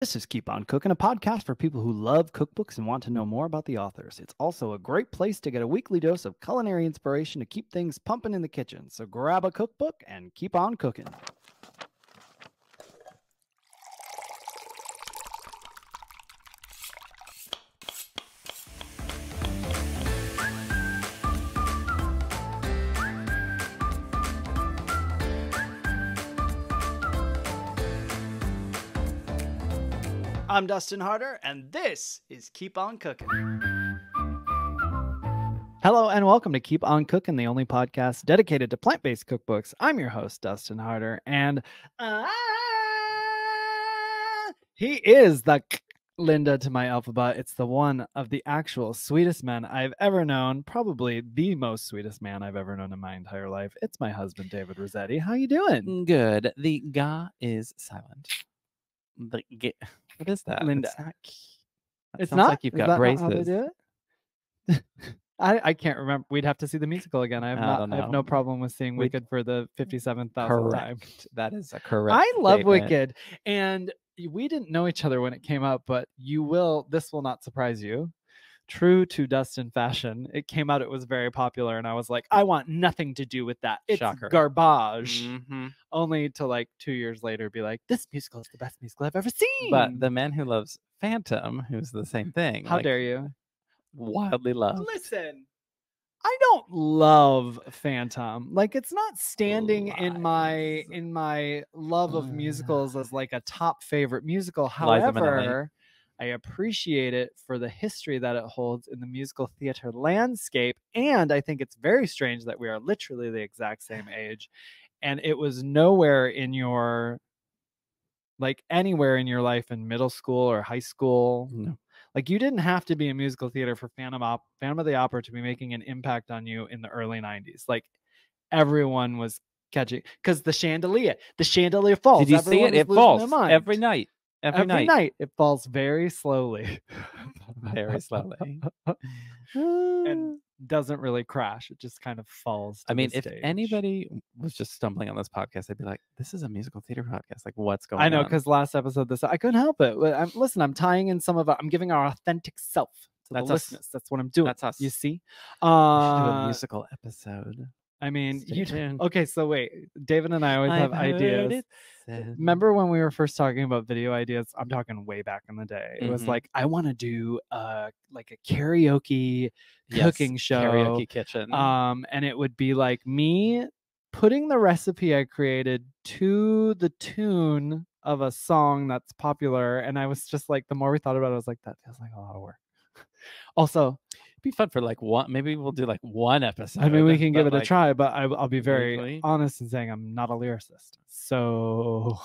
This is Keep On Cooking, a podcast for people who love cookbooks and want to know more about the authors. It's also a great place to get a weekly dose of culinary inspiration to keep things pumping in the kitchen. So grab a cookbook and keep on cooking. I'm Dustin Harder, and this is Keep On Cooking. Hello, and welcome to Keep On Cooking, the only podcast dedicated to plant-based cookbooks. I'm your host, Dustin Harder, and he is the Linda to my alphabet. It's the one of the actual sweetest men I've ever known, probably the most sweetest man I've ever known in my entire life. It's my husband, David Rossetti. How you doing? Good. The ga is silent. The g. What is that? Linda. It's not. Like you've got braces. Not how they do it? I can't remember. We'd have to see the musical again. I have no problem with seeing Wicked for the 57,000th time. That is a correct. I love statement. Wicked, and we didn't know each other when it came out, but this will not surprise you. True to Dustin fashion, it came out, it was very popular, and I was like, I want nothing to do with that. It's Shocker. Garbage. Only to like 2 years later be like, this musical is the best musical I've ever seen. But the man who loves Phantom, who's the same thing. How dare you? Wildly loved. Listen, I don't love Phantom. Like, it's not standing in my love of musicals as like a top favorite musical. However, I appreciate it for the history that it holds in the musical theater landscape. And I think it's very strange that we are literally the exact same age. And it was nowhere in your, like anywhere in your life in middle school or high school. No. Like, you didn't have to be in musical theater for Phantom of the Opera to be making an impact on you in the early 90s. Like, everyone was catching, because the chandelier falls. Did you see it? It falls every night. Every night. It falls very slowly. Very slowly. And doesn't really crash. It just kind of falls. I mean, if anybody was just stumbling on this podcast, they'd be like, this is a musical theater podcast. Like, what's going on? I know, because last episode, I couldn't help it. I'm tying in I'm giving our authentic self to the listeners. That's what I'm doing. That's us. You see? Do a musical episode. I mean, okay, so wait. David and I always have ideas. Remember when we were first talking about video ideas? I'm talking way back in the day. It was like, I want to do like a karaoke cooking show. Karaoke kitchen. And it would be like me putting the recipe I created to the tune of a song that's popular. And I was just like, the more we thought about it, I was like, that feels like a lot of work. Also, it'd be fun for like one. Maybe we'll do like one episode. I mean, we can give it a try, but I'll be very honest in saying I'm not a lyricist, so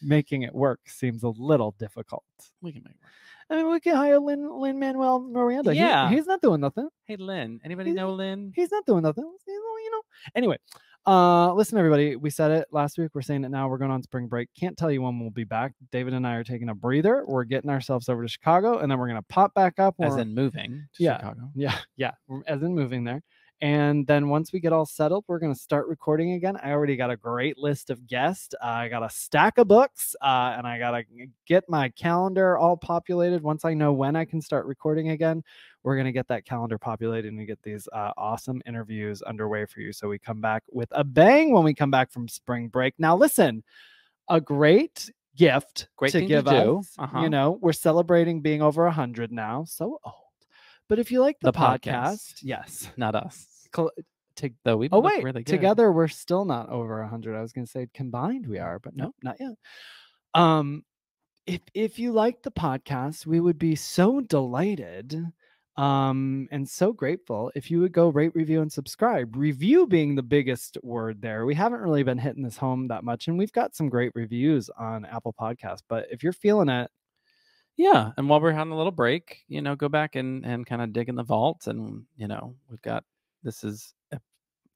making it work seems a little difficult. We can make it work. I mean, we can hire Lin-Manuel Miranda. Yeah, he's not doing nothing. Hey, Lin. Anybody know Lin? He's not doing nothing. Anyway. Listen, everybody, we said it last week. We're saying it now. We're going on spring break. Can't tell you when we'll be back. David and I are taking a breather. We're getting ourselves over to Chicago, and then we're going to pop back up. As in moving to Chicago. Yeah. As in moving there. And then once we get all settled, we're going to start recording again. I already got a great list of guests. I got a stack of books, and I got to get my calendar all populated. Once I know when I can start recording again, we're going to get that calendar populated and get these awesome interviews underway for you. So we come back with a bang when we come back from spring break. Now, listen, a great gift to give us. You know, we're celebrating being over 100 now. So old. But if you like the podcast, yes. Not us. Though we really good. Together we're still not over 100. I was going to say combined we are, but no, not yet. If you like the podcast, we would be so delighted and so grateful if you would go rate, review, and subscribe. Review being the biggest word there. We haven't really been hitting this home that much, and we've got some great reviews on Apple Podcasts. But if you're feeling it, yeah. And while we're on a little break, go back and kind of dig in the vault, and we've got. This is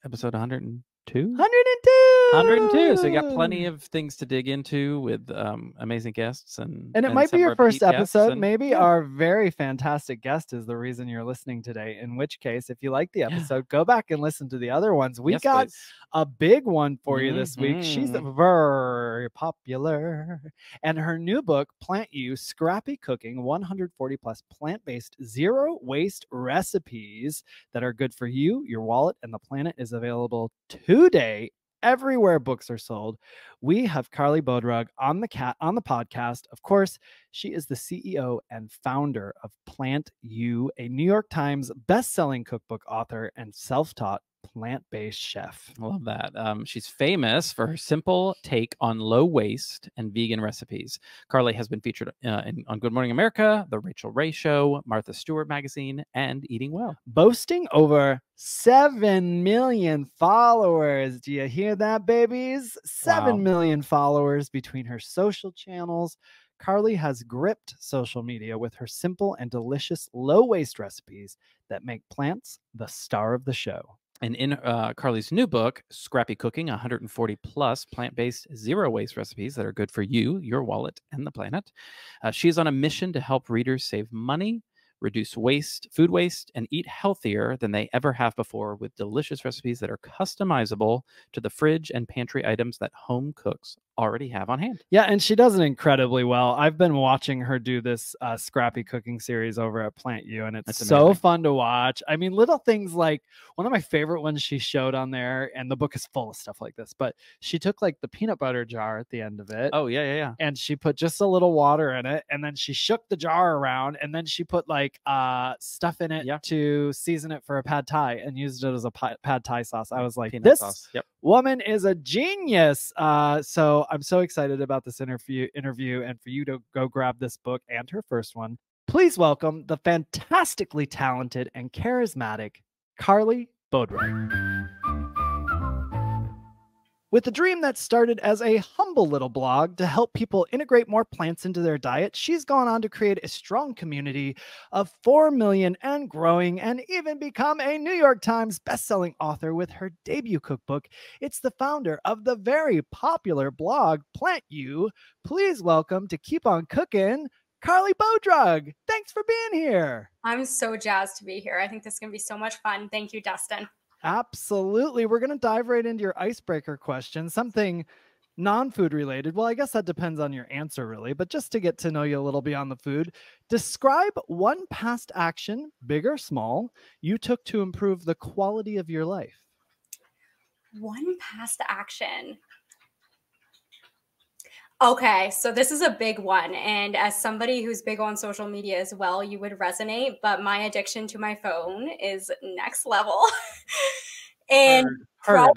episode 102. 102. 102. So you got plenty of things to dig into with amazing guests And it might be some your first repeat guests episode. and- Maybe yeah. our very fantastic guest is the reason you're listening today. In which case, if you like the episode, go back and listen to the other ones. We Yes, got please. a big one for you this week. She's Mhm. very popular. And her new book, PlantYou, Scrappy Cooking, 140 plus plant-based zero waste recipes that are good for you, your wallet, and the planet, is available today everywhere books are sold. We have Carleigh Bodrug on the podcast. Of course, she is the CEO and founder of PlantYou, a New York Times best-selling cookbook author and self-taught plant-based chef. I love that. She's famous for her simple take on low waste and vegan recipes. Carleigh has been featured on Good Morning America, The Rachel Ray Show, Martha Stewart Magazine, and Eating Well. Boasting over 7 million followers. Do you hear that, babies? 7 million followers between her social channels. Carleigh has gripped social media with her simple and delicious low-waste recipes that make plants the star of the show. And in Carleigh's new book, Scrappy Cooking, 140 plus plant-based zero-waste recipes that are good for you, your wallet, and the planet, she is on a mission to help readers save money, reduce waste, food waste, and eat healthier than they ever have before with delicious recipes that are customizable to the fridge and pantry items that home cooks already have on hand. Yeah, and she does it incredibly well. I've been watching her do this Scrappy Cooking series over at PlantYou, and it's so fun to watch. I mean, little things like one of my favorite ones she showed on there, and the book is full of stuff like this, but she took like the peanut butter jar at the end of it. Oh, yeah. And she put just a little water in it, and then she shook the jar around, and then she put like stuff in it to season it for a pad thai and used it as a pad thai sauce. I was like, this woman is a genius. So I'm so excited about this interview and for you to go grab this book and her first one. Please welcome the fantastically talented and charismatic Carleigh Bodrug. With a dream that started as a humble little blog to help people integrate more plants into their diet, she's gone on to create a strong community of 4 million and growing, and even become a New York Times bestselling author with her debut cookbook. It's the founder of the very popular blog PlantYou. Please welcome to Keep On Cooking, Carleigh Bodrug. Thanks for being here. I'm so jazzed to be here. I think this is going to be so much fun. Thank you, Dustin. Absolutely. We're going to dive right into your icebreaker question, something non-food related. Well, I guess that depends on your answer, really, but just to get to know you a little beyond the food, describe one past action, big or small, you took to improve the quality of your life. One past action. Okay, so this is a big one. And as somebody who's big on social media as well, you would resonate, but my addiction to my phone is next level. And probably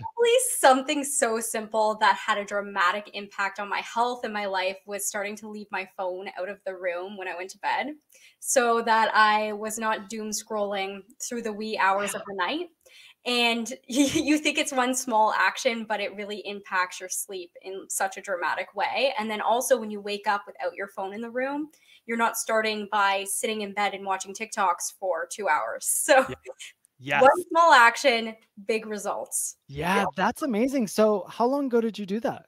something so simple that had a dramatic impact on my health and my life was starting to leave my phone out of the room when I went to bed so that I was not doom scrolling through the wee hours of the night. And you think it's one small action, but it really impacts your sleep in such a dramatic way. And then also when you wake up without your phone in the room, you're not starting by sitting in bed and watching TikToks for 2 hours. So one small action, big results. Yeah, that's amazing. So how long ago did you do that?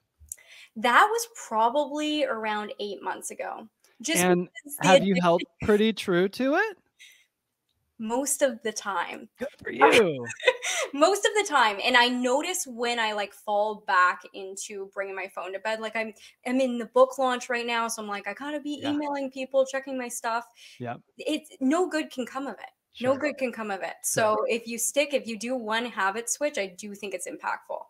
That was probably around 8 months ago. And have you held pretty true to it? Most of the time. Good for you. Most of the time. And I notice when I like fall back into bringing my phone to bed, like I'm in the book launch right now. So I'm like, I gotta be emailing people, checking my stuff. Yeah. It's no good can come of it. Sure. No good can come of it. So if you do one habit switch, I do think it's impactful.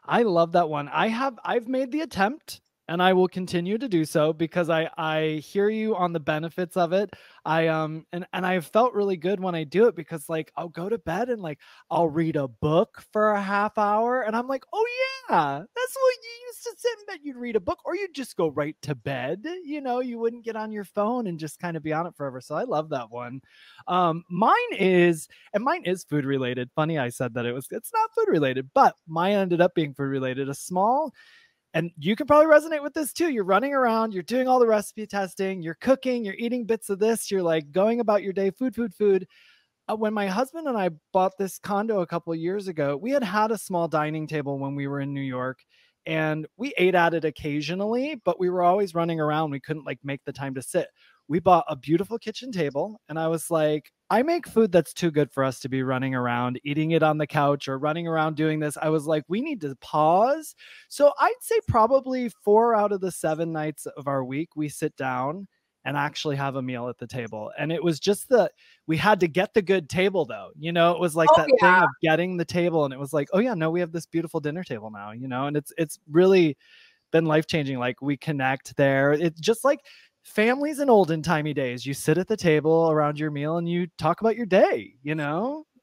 I love that one. I've made the attempt, and I will continue to do so because I hear you on the benefits of it. And I felt really good when I do it because like I'll go to bed and like I'll read a book for a half hour and I'm like, oh yeah, that's what you used to sit in bed. You'd read a book or you'd just go right to bed. You know, you wouldn't get on your phone and just kind of be on it forever. So I love that one. Mine is food related. Funny I said that it's not food related, but mine ended up being food related. And you can probably resonate with this too. You're running around, you're doing all the recipe testing, you're cooking, you're eating bits of this, you're like going about your day, food. When my husband and I bought this condo a couple of years ago, we had a small dining table when we were in New York. and we ate at it occasionally, but we were always running around. We couldn't like make the time to sit. We bought a beautiful kitchen table, and I was like, I make food that's too good for us to be running around eating it on the couch or running around doing this. I was like, we need to pause. So I'd say probably 4 out of the 7 nights of our week, we sit down and actually have a meal at the table. And it was just we had to get the good table though. It was like thing of getting the table, and it was like, oh yeah, no, we have this beautiful dinner table now, and it's really been life-changing. Like we connect there. It's just like families in olden timey days. You sit at the table around your meal and you talk about your day,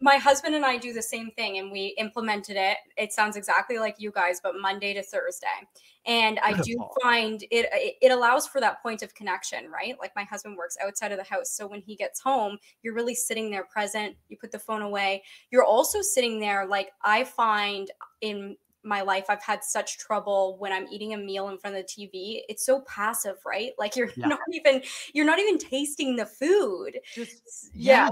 My husband and I do the same thing, and we implemented it. It sounds exactly like you guys, but Monday to Thursday. And I do find it allows for that point of connection, right? Like my husband works outside of the house. So when he gets home, you're really sitting there present. You put the phone away. You're also sitting there. Like I find in my life, I've had such trouble when I'm eating a meal in front of the TV. It's so passive, right? Like you're not even tasting the food. Yeah,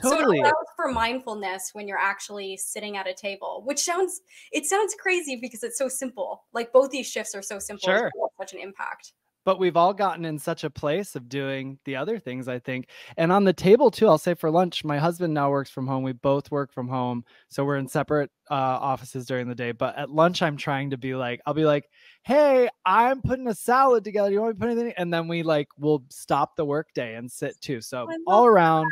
totally. So it allows for mindfulness when you're actually sitting at a table, which sounds crazy because it's so simple. Like both these shifts are so simple. Sure. It's such an impact. But we've all gotten in such a place of doing the other things, I think. And on the table too, I'll say for lunch, my husband now works from home. We both work from home. So we're in separate offices during the day. But at lunch, I'm trying to be like, I'll be like, hey, I'm putting a salad together. Do you want me to put anything? And then we'll stop the work day and sit too. So all around,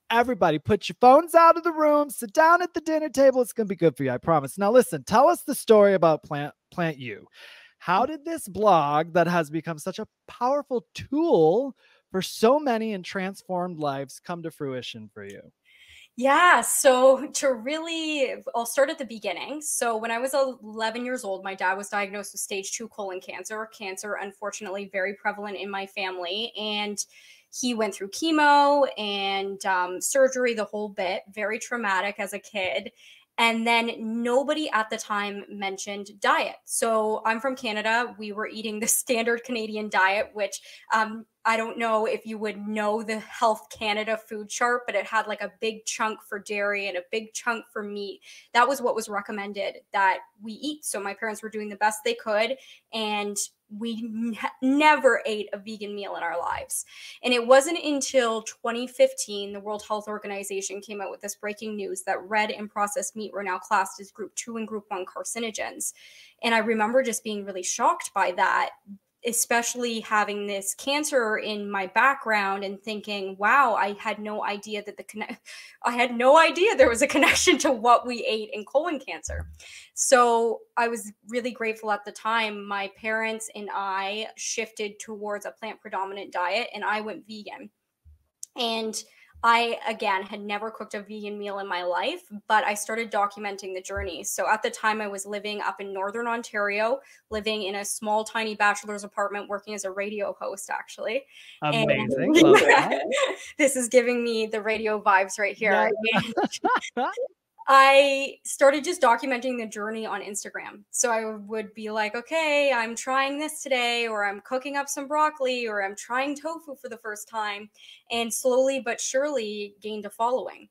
everybody put your phones out of the room, sit down at the dinner table. It's going to be good for you, I promise. Now listen, tell us the story about PlantYou. How did this blog that has become such a powerful tool for so many and transformed lives come to fruition for you? Yeah, so I'll start at the beginning. So when I was 11 years old, my dad was diagnosed with stage 2 colon cancer. Cancer, unfortunately, very prevalent in my family. And he went through chemo and surgery, the whole bit, very traumatic as a kid. And then nobody at the time mentioned diet. So I'm from Canada. We were eating the standard Canadian diet, which I don't know if you would know the Health Canada food chart, but it had like a big chunk for dairy and a big chunk for meat. That was what was recommended that we eat. So my parents were doing the best they could, and we never ate a vegan meal in our lives. And it wasn't until 2015, the World Health Organization came out with this breaking news that red and processed meat were now classed as group 2 and group 1 carcinogens. And I remember just being really shocked by that, especially having this cancer in my background and thinking, wow, I had no idea that there was a connection to what we ate in colon cancer. So I was really grateful at the time. My parents and I shifted towards a plant predominant diet, and I went vegan. And I, again, had never cooked a vegan meal in my life, but I started documenting the journey. So at the time, I was living up in Northern Ontario, living in a small, tiny bachelor's apartment, working as a radio host, actually. Amazing. Love that. This is giving me the radio vibes right here. Yeah. I started just documenting the journey on Instagram. So I would be like, okay, I'm trying this today, or I'm cooking up some broccoli, or I'm trying tofu for the first time, and slowly but surely gained a following.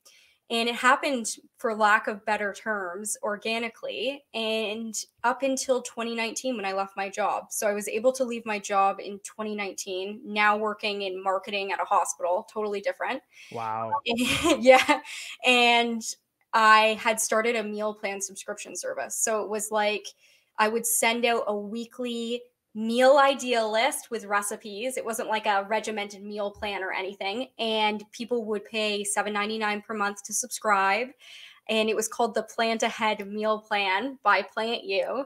And it happened, for lack of better terms, organically, and up until 2019 when I left my job. So I was able to leave my job in 2019, now working in marketing at a hospital, totally different. Wow. Yeah. And I had started a meal plan subscription service. So it was like I would send out a weekly meal idea list with recipes. It wasn't like a regimented meal plan or anything. And people would pay $7.99 per month to subscribe. And it was called the Plant Ahead Meal Plan by PlantYou.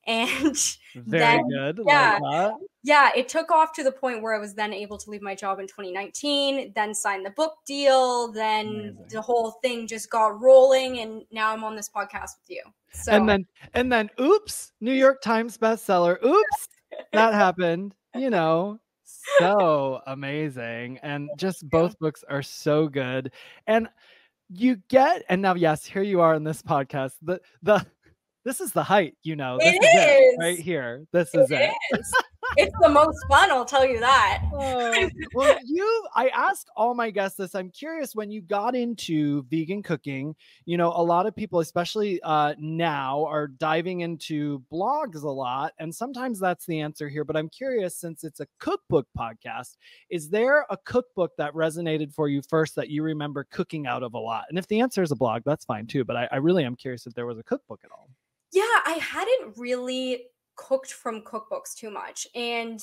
And very good. Yeah. Like that. Yeah, it took off to the point where I was then able to leave my job in 2019, then sign the book deal, then Amazing. The whole thing just got rolling, and now I'm on this podcast with you. So and then oops, New York Times bestseller. Oops, that happened. So amazing. And just both books are so good. And now yes, here you are in this podcast. This is the height, this is it right here. This is it. It's the most fun, I'll tell you that. Well, I ask all my guests this. I'm curious, when you got into vegan cooking, you know, a lot of people, especially now, are diving into blogs a lot. And sometimes that's the answer here. But I'm curious, since it's a cookbook podcast, is there a cookbook that resonated for you first that you remember cooking out of a lot? And if the answer is a blog, that's fine too. But I really am curious if there was a cookbook at all. Yeah, I hadn't really cooked from cookbooks too much. And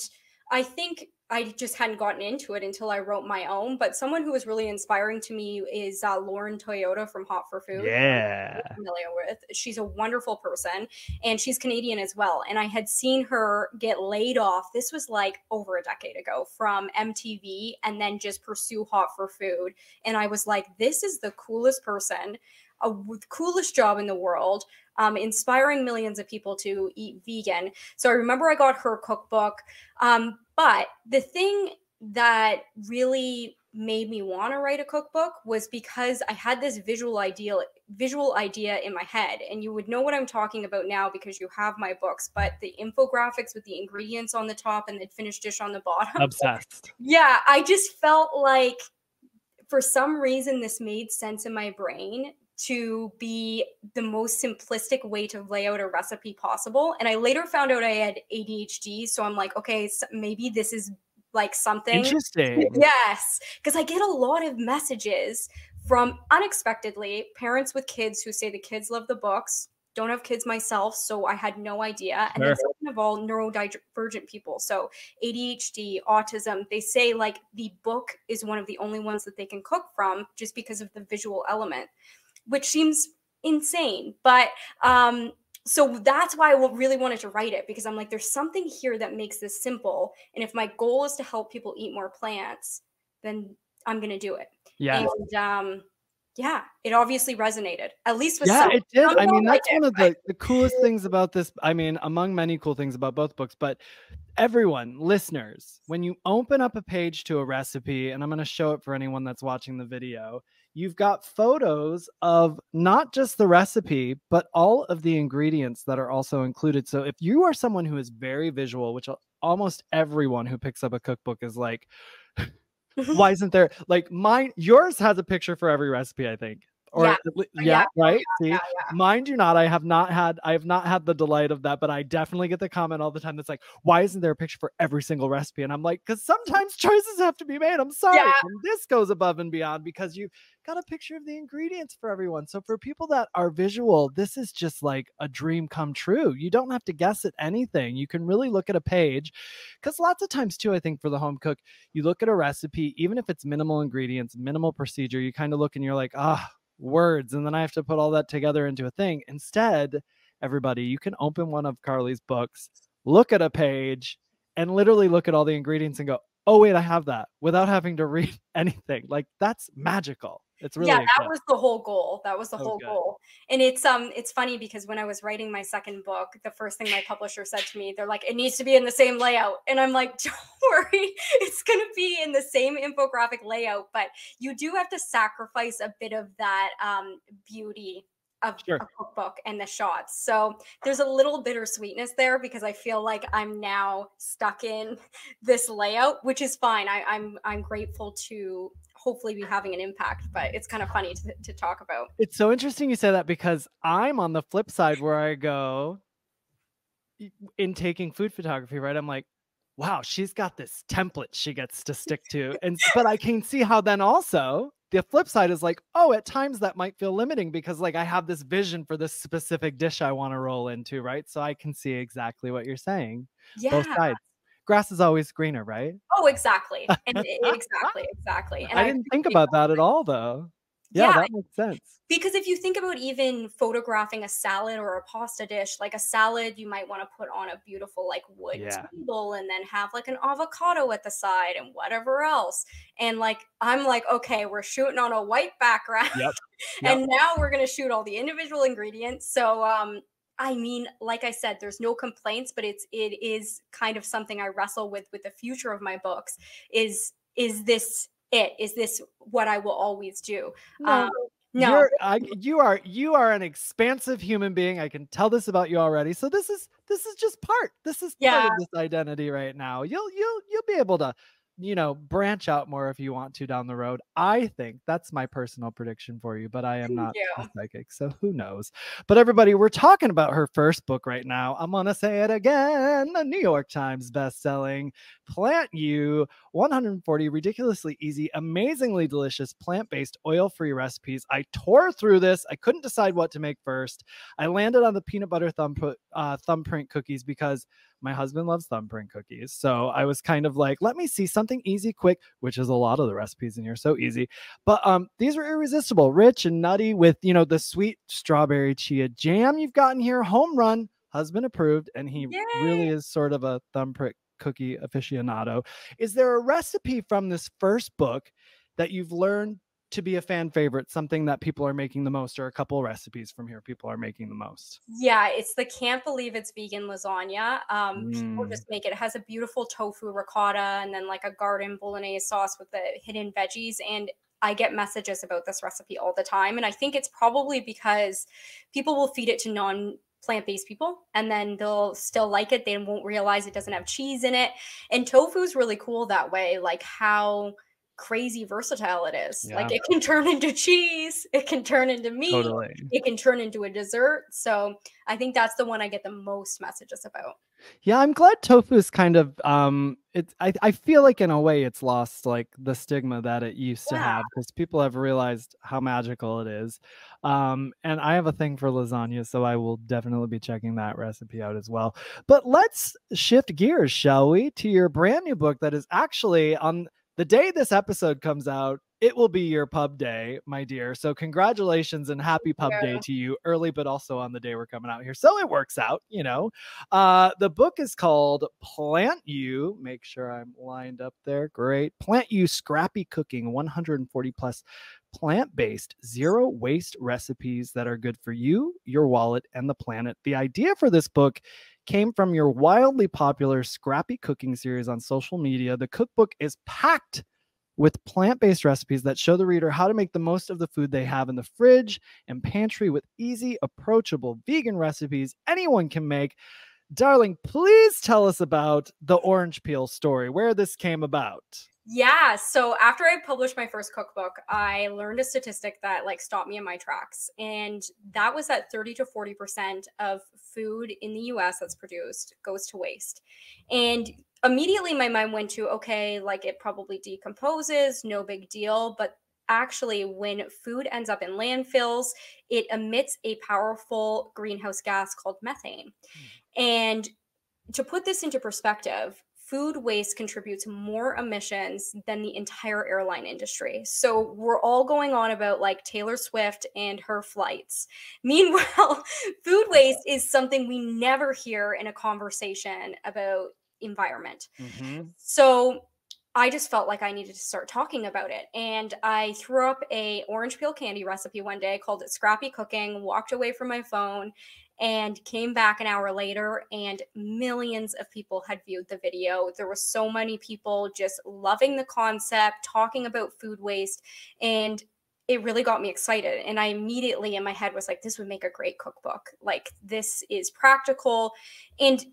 I think I just hadn't gotten into it until I wrote my own. But someone who was really inspiring to me is Lauren Toyota from Hot for Food. Yeah. I'm familiar with. She's a wonderful person, and she's Canadian as well. And I had seen her get laid off. This was like over a decade ago from MTV, and then just pursue Hot for Food. And I was like, this is the coolest person, coolest job in the world. Inspiring millions of people to eat vegan. So I remember I got her cookbook. But the thing that really made me want to write a cookbook was because I had this visual idea in my head. And you would know what I'm talking about now because you have my books, but the infographics with the ingredients on the top and the finished dish on the bottom. Obsessed. Yeah, I just felt like for some reason this made sense in my brain to be the most simplistic way to lay out a recipe possible. And I later found out I had ADHD. So I'm like, okay, so maybe this is like something interesting. Yes. Because I get a lot of messages from unexpectedly parents with kids who say the kids love the books. Don't have kids myself, so I had no idea. And then second of all, neurodivergent people. So ADHD, autism, they say like the book is one of the only ones that they can cook from just because of the visual element, which seems insane. But so that's why I really wanted to write it, because I'm like, there's something here that makes this simple. And if my goal is to help people eat more plants, then I'm going to do it. Yeah. And yeah, it obviously resonated, at least with some. It did. I mean, that's one of the coolest things about this. I mean, among many cool things about both books, but everyone, listeners, when you open up a page to a recipe, and I'm going to show it for anyone that's watching the video, you've got photos of not just the recipe, but all of the ingredients that are also included. So if you are someone who is very visual, which almost everyone who picks up a cookbook is like, why isn't there like yours has a picture for every recipe, I think. Or right. See, mine do not. I have not had the delight of that, but I definitely get the comment all the time that's like, why isn't there a picture for every single recipe? And I'm like, because sometimes choices have to be made. I'm sorry. And this goes above and beyond because you got a picture of the ingredients for everyone. So for people that are visual, this is just like a dream come true. You don't have to guess at anything. You can really look at a page, because lots of times too, I think for the home cook, you look at a recipe, even if it's minimal ingredients, minimal procedure, you kind of look and you're like, words, and then I have to put all that together into a thing. Instead, everybody, you can open one of Carleigh's books, look at a page, and literally look at all the ingredients and go, oh wait, I have that, without having to read anything. Like, that's magical. It's really that was the whole goal. That was the whole goal. And it's funny because when I was writing my second book, the first thing my publisher said to me, they're like, it needs to be in the same layout. And I'm like, don't worry, it's going to be in the same infographic layout, but you do have to sacrifice a bit of that beauty of a cookbook and the shots. So there's a little bittersweetness there because I feel like I'm now stuck in this layout, which is fine. I'm grateful to hopefully be having an impact, but it's kind of funny to talk about. It's so interesting you say that, because I'm on the flip side where I go in taking food photography, right? I'm like, wow, she's got this template she gets to stick to. But I can see how then also the flip side is like, oh, at times that might feel limiting because like I have this vision for this specific dish I want to roll into, right? So I can see exactly what you're saying. Yeah. Both sides. Grass is always greener, right? Oh, exactly. And exactly. And I didn't think about that at all, though. Yeah, that makes sense. Because if you think about even photographing a salad or a pasta dish, like a salad, you might want to put on a beautiful like wood table and then have like an avocado at the side and whatever else. And like, I'm like, okay, we're shooting on a white background. And now we're going to shoot all the individual ingredients. So, I mean, like I said, there's no complaints, but it is kind of something I wrestle with the future of my books. Is this what I will always do? No. No. You are an expansive human being. I can tell this about you already. So this is just part. This is part of this identity right now. You'll be able to, branch out more if you want to down the road. I think that's my personal prediction for you, but I am not a psychic, so who knows? But everybody, we're talking about her first book right now. I'm gonna say it again: the New York Times best-selling PlantYou, 140 ridiculously easy, amazingly delicious plant-based oil-free recipes. I tore through this. I couldn't decide what to make first. I landed on the peanut butter thumbprint cookies because my husband loves thumbprint cookies. So I was kind of like, let me see something easy, quick, which is a lot of the recipes in here, so easy. But these were irresistible, rich and nutty with, the sweet strawberry chia jam you've gotten here. Home run, husband approved, and he really is sort of a thumbprint cookie aficionado. Is there a recipe from this first book that you've learned to be a fan favorite, something that people are making the most, or a couple of recipes from here people are making the most? Yeah, it's the can't believe it's vegan lasagna. People just make it. It has a beautiful tofu ricotta and then like a garden bolognese sauce with the hidden veggies. And I get messages about this recipe all the time. And I think it's probably because people will feed it to plant-based people and then they'll still like it. They won't realize it doesn't have cheese in it. And tofu is really cool that way, like how crazy versatile it is. Like it can turn into cheese, it can turn into meat, it can turn into a dessert. So I think that's the one I get the most messages about. Yeah, I'm glad tofu is kind of I feel like in a way it's lost like the stigma that it used to have, because people have realized how magical it is. And I have a thing for lasagna, so I will definitely be checking that recipe out as well. But let's shift gears, shall we, to your brand new book that is actually on the day this episode comes out. It will be your pub day, my dear. So congratulations and happy pub day to you, early, but also on the day we're coming out here. So it works out, The book is called PlantYou. Make sure I'm lined up there. Great. PlantYou Scrappy Cooking, 140 plus plant-based, zero waste recipes that are good for you, your wallet, and the planet. The idea for this book came from your wildly popular Scrappy Cooking series on social media. The cookbook is packed with plant-based recipes that show the reader how to make the most of the food they have in the fridge and pantry with easy, approachable vegan recipes anyone can make. Darling, please tell us about the orange peel story, where this came about. Yeah, so after I published my first cookbook, I learned a statistic that like stopped me in my tracks. And that was that 30 to 40% of food in the US that's produced goes to waste. And immediately my mind went to, okay, like it probably decomposes, no big deal. But actually, when food ends up in landfills, it emits a powerful greenhouse gas called methane. And to put this into perspective, food waste contributes more emissions than the entire airline industry. So we're all going on about like Taylor Swift and her flights. Meanwhile, food waste is something we never hear in a conversation about environment. So I just felt like I needed to start talking about it. And I threw up a orange peel candy recipe one day, called it Scrappy Cooking, walked away from my phone, and came back an hour later, and millions of people had viewed the video. There were so many people just loving the concept, talking about food waste, and it really got me excited. And I immediately in my head was like, this would make a great cookbook. Like, this is practical. And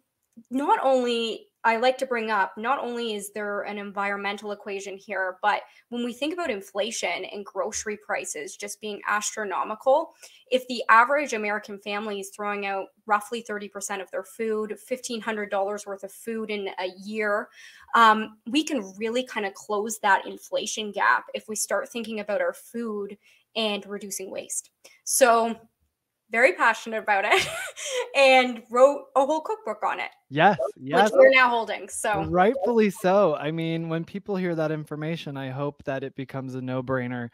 not only, I like to bring up, not only is there an environmental equation here, but when we think about inflation and grocery prices just being astronomical, if the average American family is throwing out roughly 30% of their food, $1,500 worth of food in a year, we can really kind of close that inflation gap if we start thinking about our food and reducing waste. So very passionate about it and wrote a whole cookbook on it. Yes. Which we're now holding. So rightfully so. I mean, when people hear that information, I hope that it becomes a no-brainer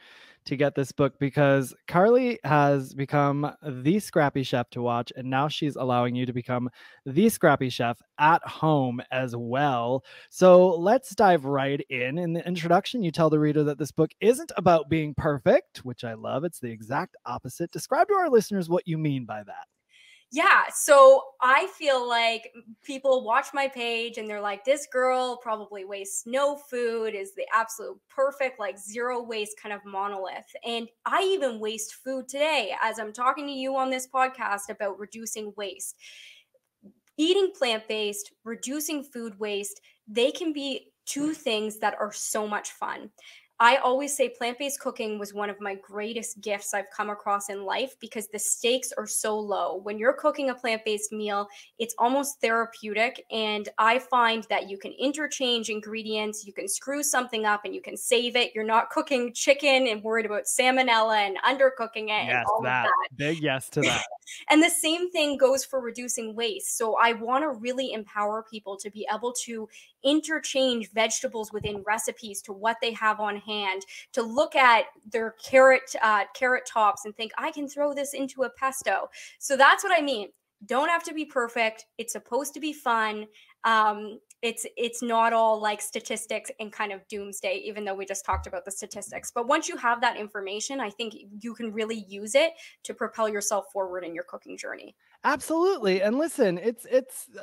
to get this book, because Carleigh has become the scrappy chef to watch, and now she's allowing you to become the scrappy chef at home as well. So let's dive right in. In the introduction, you tell the reader that this book isn't about being perfect, which I love. It's the exact opposite. Describe to our listeners what you mean by that. Yeah, so I feel like people watch my page and they're like, this girl probably wastes no food, is the absolute perfect, like zero waste kind of monolith. And I even waste food today as I'm talking to you on this podcast about reducing waste. Eating plant-based, reducing food waste, they can be two things that are so much fun. I always say plant-based cooking was one of my greatest gifts I've come across in life because the stakes are so low. When you're cooking a plant-based meal, it's almost therapeutic. And I find that you can interchange ingredients, you can screw something up and you can save it. You're not cooking chicken and worried about salmonella and undercooking it and all of that. Big yes to that. And the same thing goes for reducing waste. So I want to really empower people to be able to interchange vegetables within recipes to what they have on hand, to look at their carrot tops and think, I can throw this into a pesto. So that's what I mean. Don't have to be perfect. It's supposed to be fun. It's not all like statistics and kind of doomsday, even though we just talked about the statistics. But once you have that information, I think you can really use it to propel yourself forward in your cooking journey. Absolutely. And listen, it's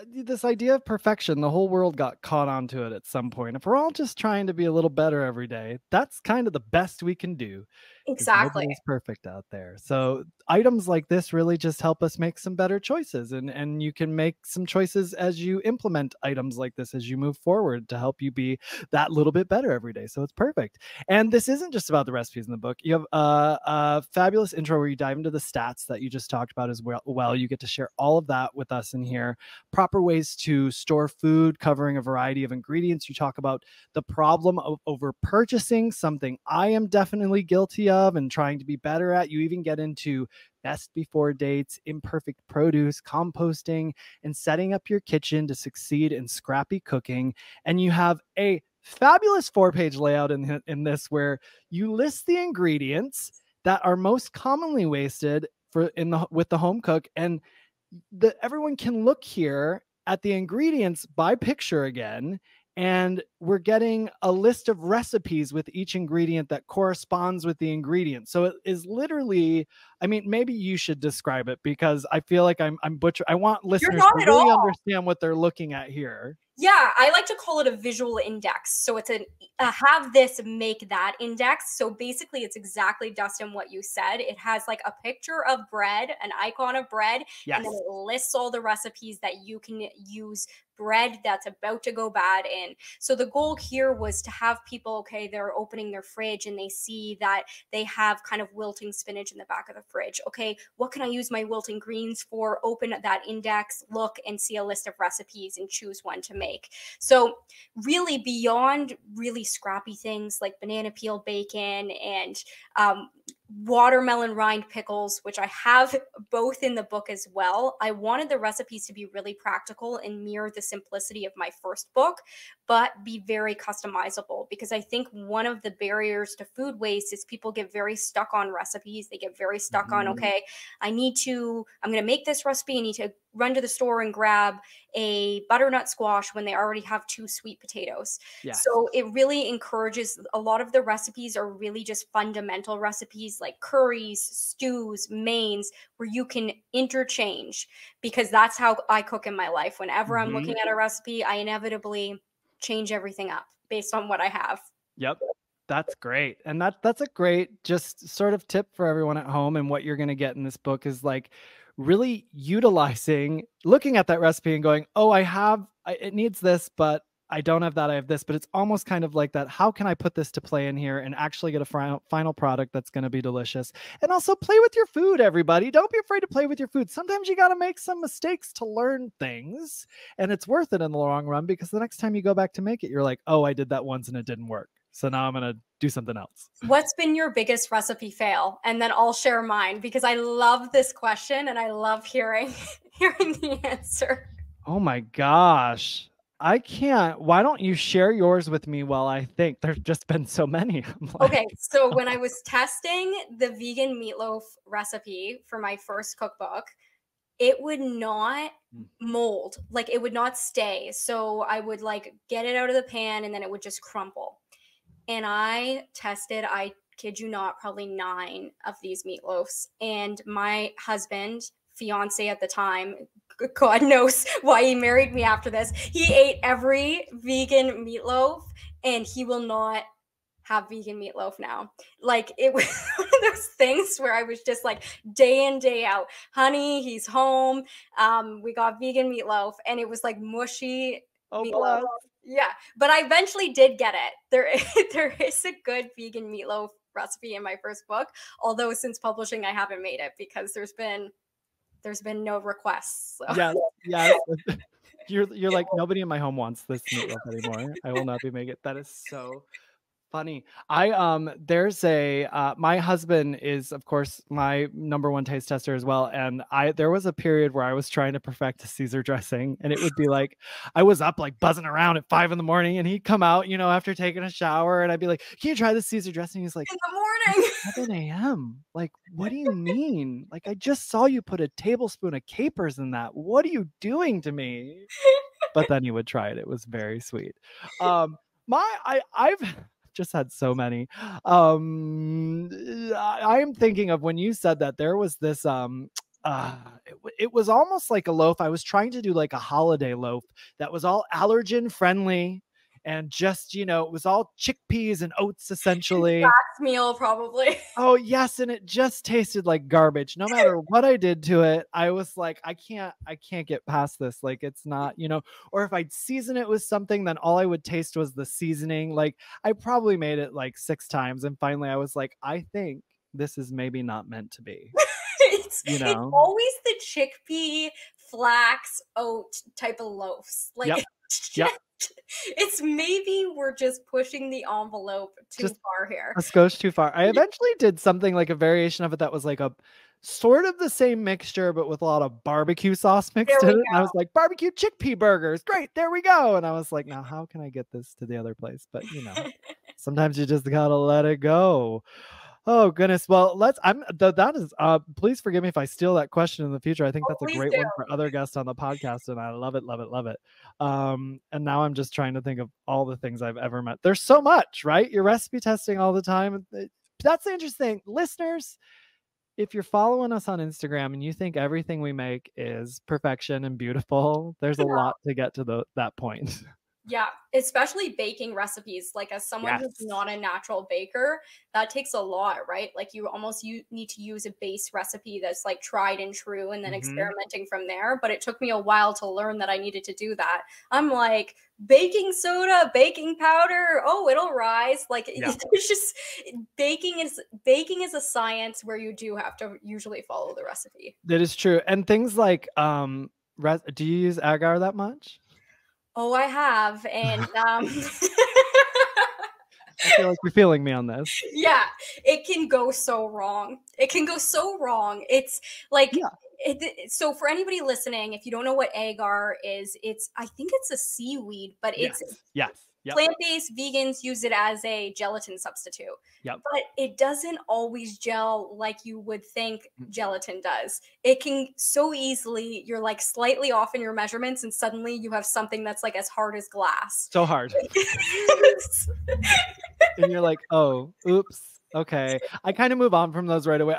this idea of perfection. The whole world got caught onto it at some point. If we're all just trying to be a little better every day, that's kind of the best we can do. Exactly. Nobody's perfect out there. So items like this really just help us make some better choices. And you can make some choices as you implement items like this as you move forward to help you be that little bit better every day. So it's perfect. And this isn't just about the recipes in the book. You have a fabulous intro where you dive into the stats that you just talked about as well. You get to share all of that with us in here. Proper ways to store food, covering a variety of ingredients. You talk about the problem of over purchasing, something I am definitely guilty of and trying to be better at. You even get into best before dates, imperfect produce, composting, and setting up your kitchen to succeed in scrappy cooking. And you have a fabulous 4-page layout in this where you list the ingredients that are most commonly wasted with the home cook, and everyone can look here at the ingredients by picture again, and we're getting a list of recipes with each ingredient that corresponds with the ingredient. So it is literally, I mean, maybe you should describe it because I feel like I'm butcher. I want listeners to really understand what they're looking at here. Yeah, I like to call it a visual index. So it's a have this, make that index. So basically it's exactly, Dustin, what you said. It has like a picture of bread, an icon of bread, yes, and then it lists all the recipes that you can use bread that's about to go bad in. So the goal here was to have people, okay, they're opening their fridge and they see that they have kind of wilting spinach in the back of the fridge. Okay, what can I use my wilting greens for? Open that index, look and see a list of recipes and choose one to make. So really beyond really scrappy things like banana peel bacon and watermelon rind pickles, which I have both in the book as well. I wanted the recipes to be really practical and mirror the simplicity of my first book, but be very customizable, because I think one of the barriers to food waste is people get very stuck on recipes. They get very stuck on, okay, I'm going to make this recipe. I need to run to the store and grab a butternut squash when they already have 2 sweet potatoes. Yes. So it really encourages, a lot of the recipes are really just fundamental recipes like curries, stews, mains, where you can interchange, because that's how I cook in my life. Whenever I'm looking at a recipe, I inevitably change everything up based on what I have. Yep. That's great. And that's a great just sort of tip for everyone at home. And what you're going to get in this book is like really utilizing, looking at that recipe and going, oh, it needs this, but I don't have that. I have this, but it's almost kind of like that. How can I put this to play in here and actually get a final product that's going to be delicious? And also play with your food, everybody. Don't be afraid to play with your food. Sometimes you got to make some mistakes to learn things, and it's worth it in the long run, because the next time you go back to make it, you're like, oh, I did that once and it didn't work. So now I'm going to do something else. What's been your biggest recipe fail? And then I'll share mine, because I love this question and I love hearing the answer. Oh my gosh. I can't. Why don't you share yours with me while I think? There's just been so many. Okay, so when I was testing the vegan meatloaf recipe for my first cookbook, it would not mold. Like, it would not stay. So I would like get it out of the pan and then it would just crumble. And I tested, I kid you not, probably 9 of these meatloafs. And my husband fiance at the time, God knows why he married me after this, he ate every vegan meatloaf, and he will not have vegan meatloaf now. Like, it was one of those things where I was just like, day in, day out, honey, he's home. We got vegan meatloaf, and it was like mushy meatloaf. Bless. Yeah, but I eventually did get it. There is a good vegan meatloaf recipe in my first book, although since publishing I haven't made it because there's been no requests. So. Yes. You're like, nobody in my home wants this meatloaf anymore. I will not be making it. That is so funny. There's my husband is, of course, my #1 taste tester as well. And there was a period where I was trying to perfect a Caesar dressing, and it would be like, I was up like buzzing around at 5 a.m. and he'd come out, after taking a shower, and I'd be like, can you try the Caesar dressing? He's like, in the morning. 7 a.m. Like, what do you mean? Like, I just saw you put a tablespoon of capers in that. What are you doing to me? But then he would try it. It was very sweet. I've just had so many. I'm thinking of when you said that there was this it was almost like a loaf. I was trying to do like a holiday loaf that was all allergen friendly and just, it was all chickpeas and oats essentially. Fast meal probably. Oh yes, and it just tasted like garbage. No matter what I did to it, I was like, I can't get past this. Like, it's not, or if I'd season it with something, then all I would taste was the seasoning. Like, I probably made it like 6 times, and finally I was like, I think this is maybe not meant to be. It's always the chickpea, flax, oat type of loaves. Like, yep. It's maybe we're just pushing the envelope too far here. A skosh too far. I eventually did something like a variation of it that was like a sort of the same mixture, but with a lot of barbecue sauce mixed in it. And I was like, barbecue chickpea burgers. Great. There we go. And I was like, now how can I get this to the other place? But sometimes you just gotta let it go. Oh goodness. Well, please forgive me if I steal that question in the future. I think that's a great one for other guests on the podcast, and I love it, love it, love it. And now I'm just trying to think of all the things I've ever met. There's so much, right? You're recipe testing all the time. That's the interesting. Listeners, if you're following us on Instagram and you think everything we make is perfection and beautiful, there's a lot to get to that point. Yeah, especially baking recipes. Like, as someone who's not a natural baker, that takes a lot, right? Like, you need to use a base recipe that's like tried and true, and then experimenting from there. But it took me a while to learn that I needed to do that. I'm like, baking soda, baking powder, oh, it'll rise. Like, it's just baking is a science where you do have to usually follow the recipe. That is true. And things like, do you use agar that much? Oh, I have, and I feel like you're feeling me on this. Yeah, it can go so wrong. It's like, so for anybody listening, if you don't know what agar is, I think it's a seaweed, but it's plant-based. Vegans use it as a gelatin substitute. But it doesn't always gel like you would think gelatin does. It can so easily, you're like slightly off in your measurements, and suddenly you have something that's like as hard as glass. So hard. And you're like, oh, oops. Okay. I kind of move on from those right away.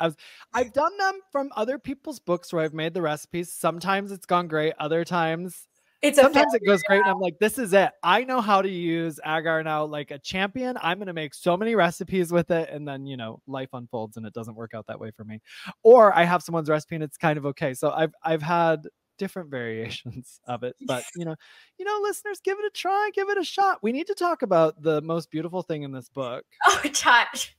I've done them from other people's books where I've made the recipes. Sometimes it's gone great. Other times sometimes it goes great, and I'm like, this is it. I know how to use agar now like a champion. I'm going to make so many recipes with it, and then, life unfolds and it doesn't work out that way for me. Or I have someone's recipe and it's kind of okay. So I've had different variations of it, but listeners, give it a try, give it a shot. We need to talk about the most beautiful thing in this book. Oh, Tut.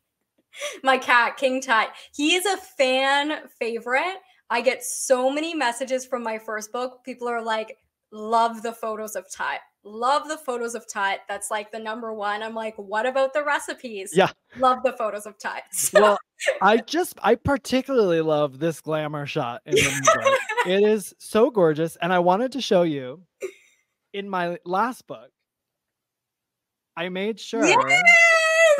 My cat, King Tut. He is a fan favorite. I get so many messages from my first book. People are like, love the photos of Tut. Love the photos of Tut. That's like the #1. I'm like, what about the recipes? Yeah. Love the photos of Tut. Well, I particularly love this glamour shot in the new book. It is so gorgeous. And I wanted to show you in my last book, I made sure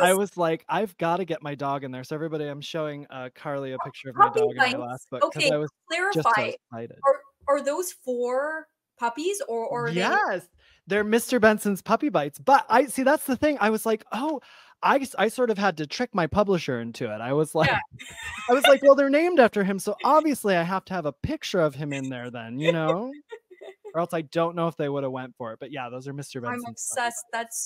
I was like, I've got to get my dog in there. So everybody, I'm showing Carleigh a picture of my dog in my last book. Okay, I was clarify. Just so excited. Are those 4 puppies or yes, they're Mr. Benson's puppy bites. But that's the thing. I was like, oh, I sort of had to trick my publisher into it. I was like, Yeah. I was like, well, they're named after him, so obviously I have to have a picture of him in there then, you know? Or else I don't know if they would have went for it. But yeah, those are Mr. I'm Benson's. obsessed. That's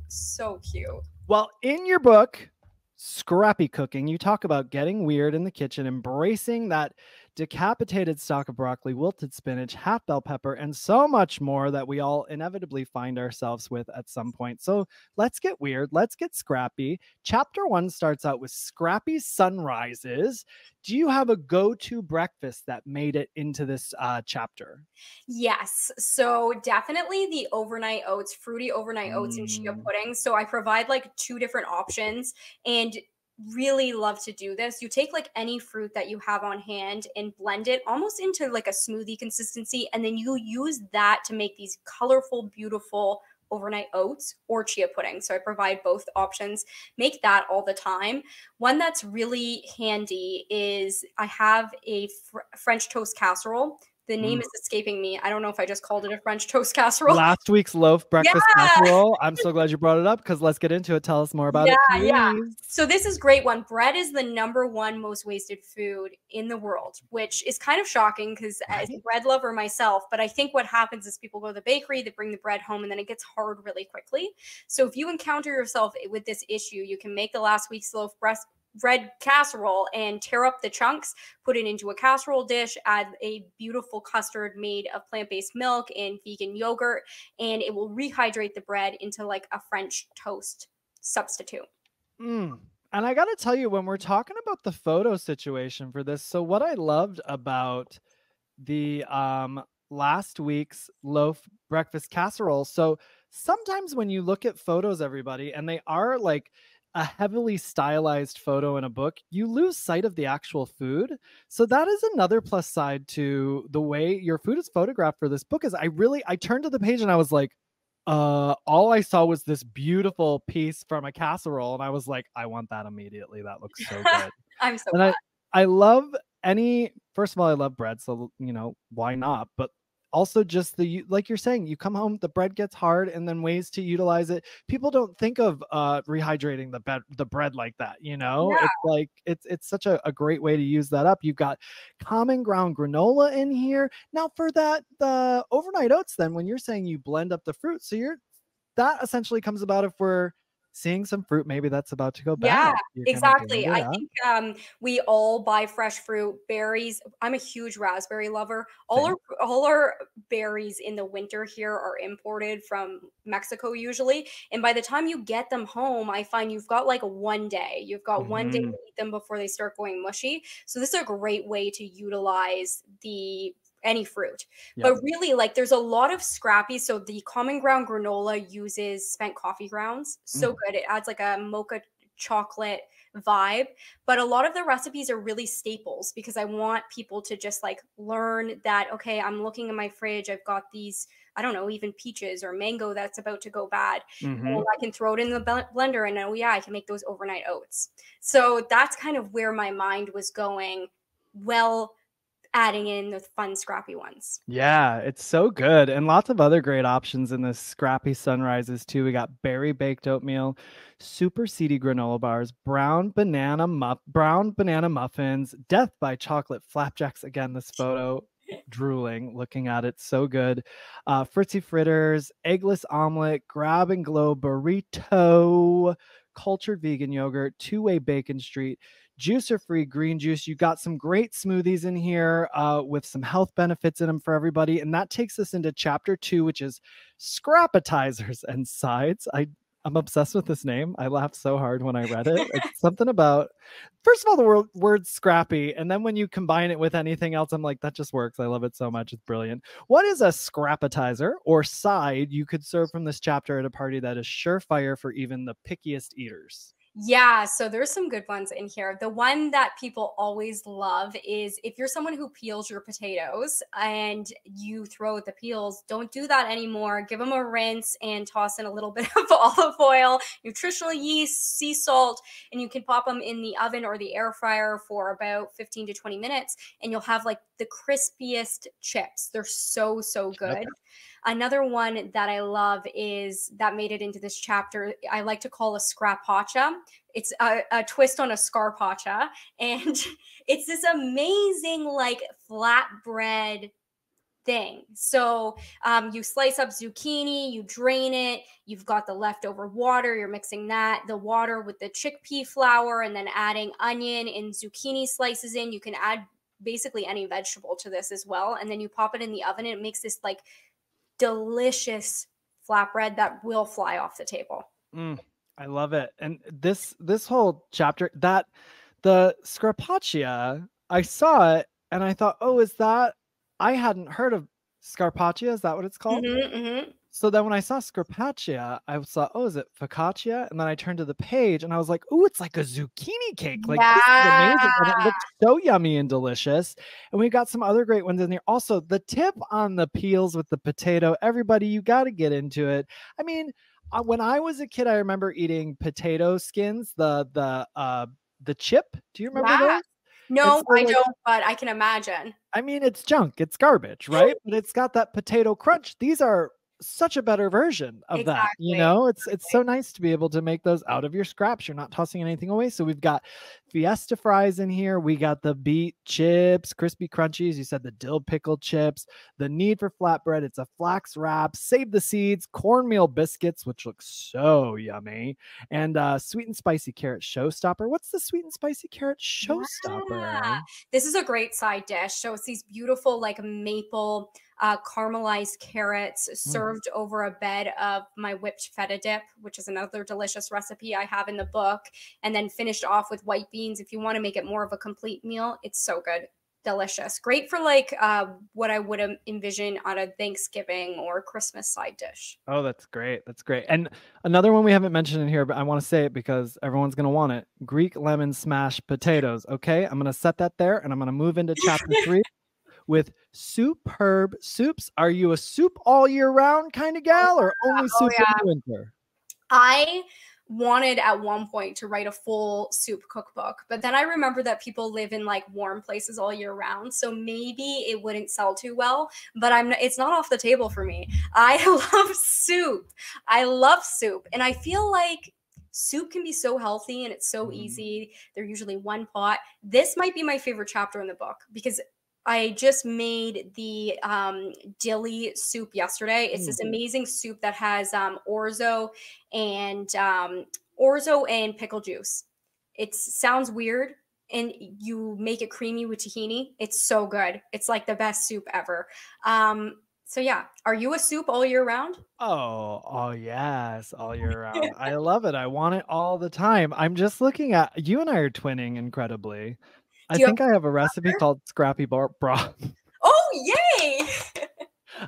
so cute. Well, in your book, Scrappy Cooking, you talk about getting weird in the kitchen, embracing that decapitated stalk of broccoli, wilted spinach, half bell pepper, and so much more that we all inevitably find ourselves with at some point. So let's get weird. Let's get scrappy. Chapter 1 starts out with Scrappy Sunrises. Do you have a go-to breakfast that made it into this chapter? Yes. So definitely the overnight oats, fruity overnight oats and chia pudding. So I provide like 2 different options and really love to do this. You take like any fruit that you have on hand and blend it almost into like a smoothie consistency. And then you use that to make these colorful, beautiful overnight oats or chia pudding. So I provide both options, make that all the time. One that's really handy is I have a French toast casserole. The name is escaping me. I don't know if I just called it a French toast casserole. Last week's loaf breakfast casserole. I'm so glad you brought it up because let's get into it. Tell us more about it, please. Yeah. So this is great one. Bread is the #1 most wasted food in the world, which is kind of shocking because as a bread lover myself, but I think what happens is people go to the bakery, they bring the bread home, and then it gets hard really quickly. So if you encounter yourself with this issue, you can make the last week's loaf bread casserole and tear up the chunks, put it into a casserole dish, add a beautiful custard made of plant-based milk and vegan yogurt, and it will rehydrate the bread into like a French toast substitute. And I got to tell you, when we're talking about the photo situation for this, so what I loved about the last week's loaf breakfast casserole, so sometimes when you look at photos, everybody, and they are like a heavily stylized photo in a book, you lose sight of the actual food. So that is another plus side to the way your food is photographed for this book. Is I turned to the page and I was like, all I saw was this beautiful piece from a casserole, and I was like, I want that immediately. That looks so good. I'm so glad. I love first of all, I love bread, so you know, why not? But also just like you're saying, you come home, the bread gets hard, and then ways to utilize it. People don't think of rehydrating the bread like that, you know? Yeah. It's like it's such a great way to use that up. You've got common ground granola in here. Now for the overnight oats, then when you're saying you blend up the fruit, so that essentially comes about if we're seeing some fruit maybe that's about to go bad. Yeah, exactly. I think we all buy fresh fruit, berries. I'm a huge raspberry lover. All our berries in the winter here are imported from Mexico usually. And by the time you get them home, I find you've got like 1 day. You've got 1 day to eat them before they start going mushy. So this is a great way to utilize any fruit. But really, like, there's a lot of scrappy. So the common ground granola uses spent coffee grounds. So good. It adds like a mocha chocolate vibe. But a lot of the recipes are really staples because I want people to just like learn that, okay, I'm looking in my fridge, I've got these, I don't know, even peaches or mango that's about to go bad. And I can throw it in the blender and I can make those overnight oats. So that's kind of where my mind was going. Well, adding in the fun scrappy ones. Yeah, it's so good. And lots of other great options in this Scrappy Sunrises too. We got berry baked oatmeal, super seedy granola bars, brown banana muffins, death by chocolate flapjacks. Again, this photo, drooling looking at it, so good. Fritzy fritters, eggless omelet, grab and glow burrito, cultured vegan yogurt, two-way bacon street, juicer-free green juice. You got some great smoothies in here with some health benefits in them for everybody. And that takes us into chapter 2, which is scrappetizers and sides. I'm obsessed with this name. I laughed so hard when I read it. It's something about, first of all, the word scrappy. And then when you combine it with anything else, I'm like, that just works. I love it so much. It's brilliant. What is a scrappetizer or side you could serve from this chapter at a party that is surefire for even the pickiest eaters? Yeah, so there's some good ones in here. The one that people always love is if you're someone who peels your potatoes and you throw the peels, don't do that anymore. Give them a rinse and toss in a little bit of olive oil, nutritional yeast, sea salt, and you can pop them in the oven or the air fryer for about 15 to 20 minutes, and you'll have like the crispiest chips. They're so good. Another one that I love is that made it into this chapter. I like to call a scrapacha. It's a twist on a scarpaccia, and it's this amazing like flatbread thing. So you slice up zucchini, you drain it, you've got the leftover water, you're mixing the water with the chickpea flour, and then adding onion and zucchini slices in. You can add basically any vegetable to this as well. And then you pop it in the oven, and it makes this like delicious flatbread that will fly off the table. I love it. And this whole chapter, that the scarpaccia, I saw it and I thought, oh, is that, I hadn't heard of scarpaccia. Is that what it's called? So then when I saw scarpaccia, I thought, oh, is it focaccia? And then I turned to the page and I was like, oh, it's like a zucchini cake. Like, this is amazing. And it looks so yummy and delicious. And we've got some other great ones in here. Also, the tip on the peels with the potato, everybody, you got to get into it. I mean, when I was a kid, I remember eating potato skins, the chip. Do you remember those? No, I don't, but I can imagine. I mean, it's junk. It's garbage, right? But it's got that potato crunch. These are such a better version of that. You know, it's so nice to be able to make those out of your scraps. You're not tossing anything away. So we've got Fiesta fries in here. We got the beet chips, crispy crunchies. You said the dill pickle chips, the need for flatbread. It's a flax wrap, save the seeds, cornmeal biscuits, which looks so yummy, and sweet and spicy carrot showstopper. What's the sweet and spicy carrot showstopper? This is a great side dish. So it's these beautiful like maple caramelized carrots served over a bed of my whipped feta dip, which is another delicious recipe I have in the book, and then finished off with white beans. If you want to make it more of a complete meal, it's so good. Delicious. Great for like what I would envision on a Thanksgiving or Christmas side dish. Oh, that's great. That's great. And another one we haven't mentioned in here, but I want to say it because everyone's going to want it. Greek lemon smash potatoes. Okay. I'm going to set that there and I'm going to move into chapter 3. With superb soups. Are you a soup all year round kind of gal, or only soup in the winter? I wanted at one point to write a full soup cookbook, but then I remember that people live in like warm places all year round, so maybe it wouldn't sell too well, but it's not off the table for me. I love soup. I love soup, and I feel like soup can be so healthy and it's so easy. They're usually one pot. This might be my favorite chapter in the book because I just made the dilly soup yesterday. It's this amazing soup that has orzo and pickle juice. It sounds weird, and you make it creamy with tahini. It's so good. It's like the best soup ever. So yeah, are you a soup all year round? Oh yes, all year round. I love it. I want it all the time. I'm just looking at, you and I are twinning incredibly. I think I have a recipe called Scrappy Broth. Oh, yay!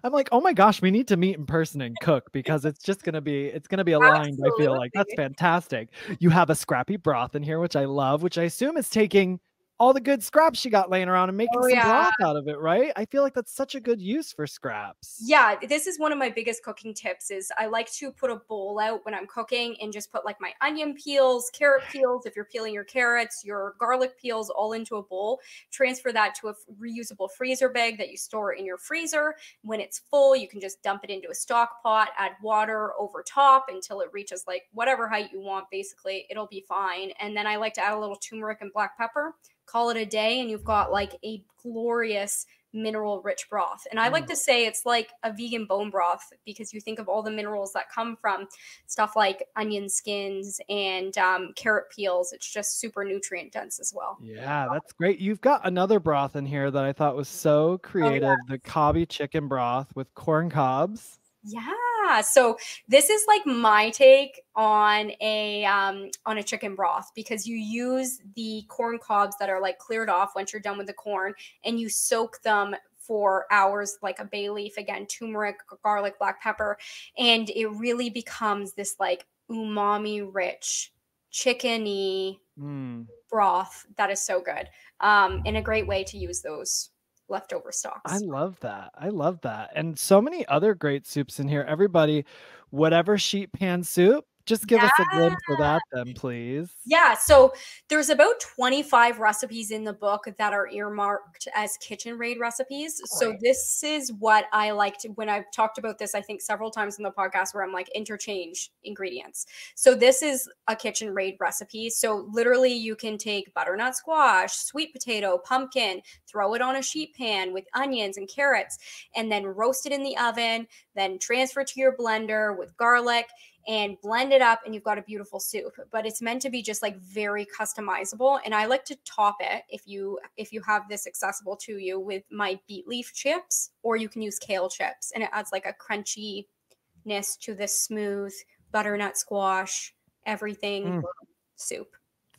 I'm like, oh my gosh, we need to meet in person and cook because it's going to be aligned. I feel like that's fantastic. You have a scrappy broth in here, which I love, which I assume is taking all the good scraps she got laying around and making some broth out of it, right? I feel like that's such a good use for scraps. Yeah, this is one of my biggest cooking tips is I like to put a bowl out when I'm cooking and just put like my onion peels, carrot peels, if you're peeling your carrots, your garlic peels, all into a bowl. Transfer that to a reusable freezer bag that you store in your freezer. When it's full, you can just dump it into a stock pot, add water over top until it reaches like whatever height you want, basically. It'll be fine. And then I like to add a little turmeric and black pepper. Call it a day, and you've got like a glorious mineral rich broth. And I like to say it's like a vegan bone broth because you think of all the minerals that come from stuff like onion skins and carrot peels. It's just super nutrient dense as well. Yeah, that's great. You've got another broth in here that I thought was so creative. The Cobby chicken broth with corn cobs. Yeah, so this is like my take on a chicken broth because you use the corn cobs that are like cleared off once you're done with the corn, and you soak them for hours like a bay leaf, again, turmeric, garlic, black pepper, and it really becomes this like umami rich chickeny broth that is so good, and a great way to use those leftover stocks. I love that. I love that. And so many other great soups in here. Everybody, whatever sheet pan soup, Just give us a glimpse of that then, please. Yeah, so there's about 25 recipes in the book that are earmarked as kitchen raid recipes. So this is what I liked when I've talked about this, I think several times in the podcast, where I'm like, interchange ingredients. So this is a kitchen raid recipe. So literally you can take butternut squash, sweet potato, pumpkin, throw it on a sheet pan with onions and carrots, and then roast it in the oven, then transfer to your blender with garlic and blend it up, and you've got a beautiful soup. But it's meant to be just like very customizable. And I like to top it, if you have this accessible to you, with my beet leaf chips, or you can use kale chips, and it adds like a crunchiness to this smooth butternut squash everything soup.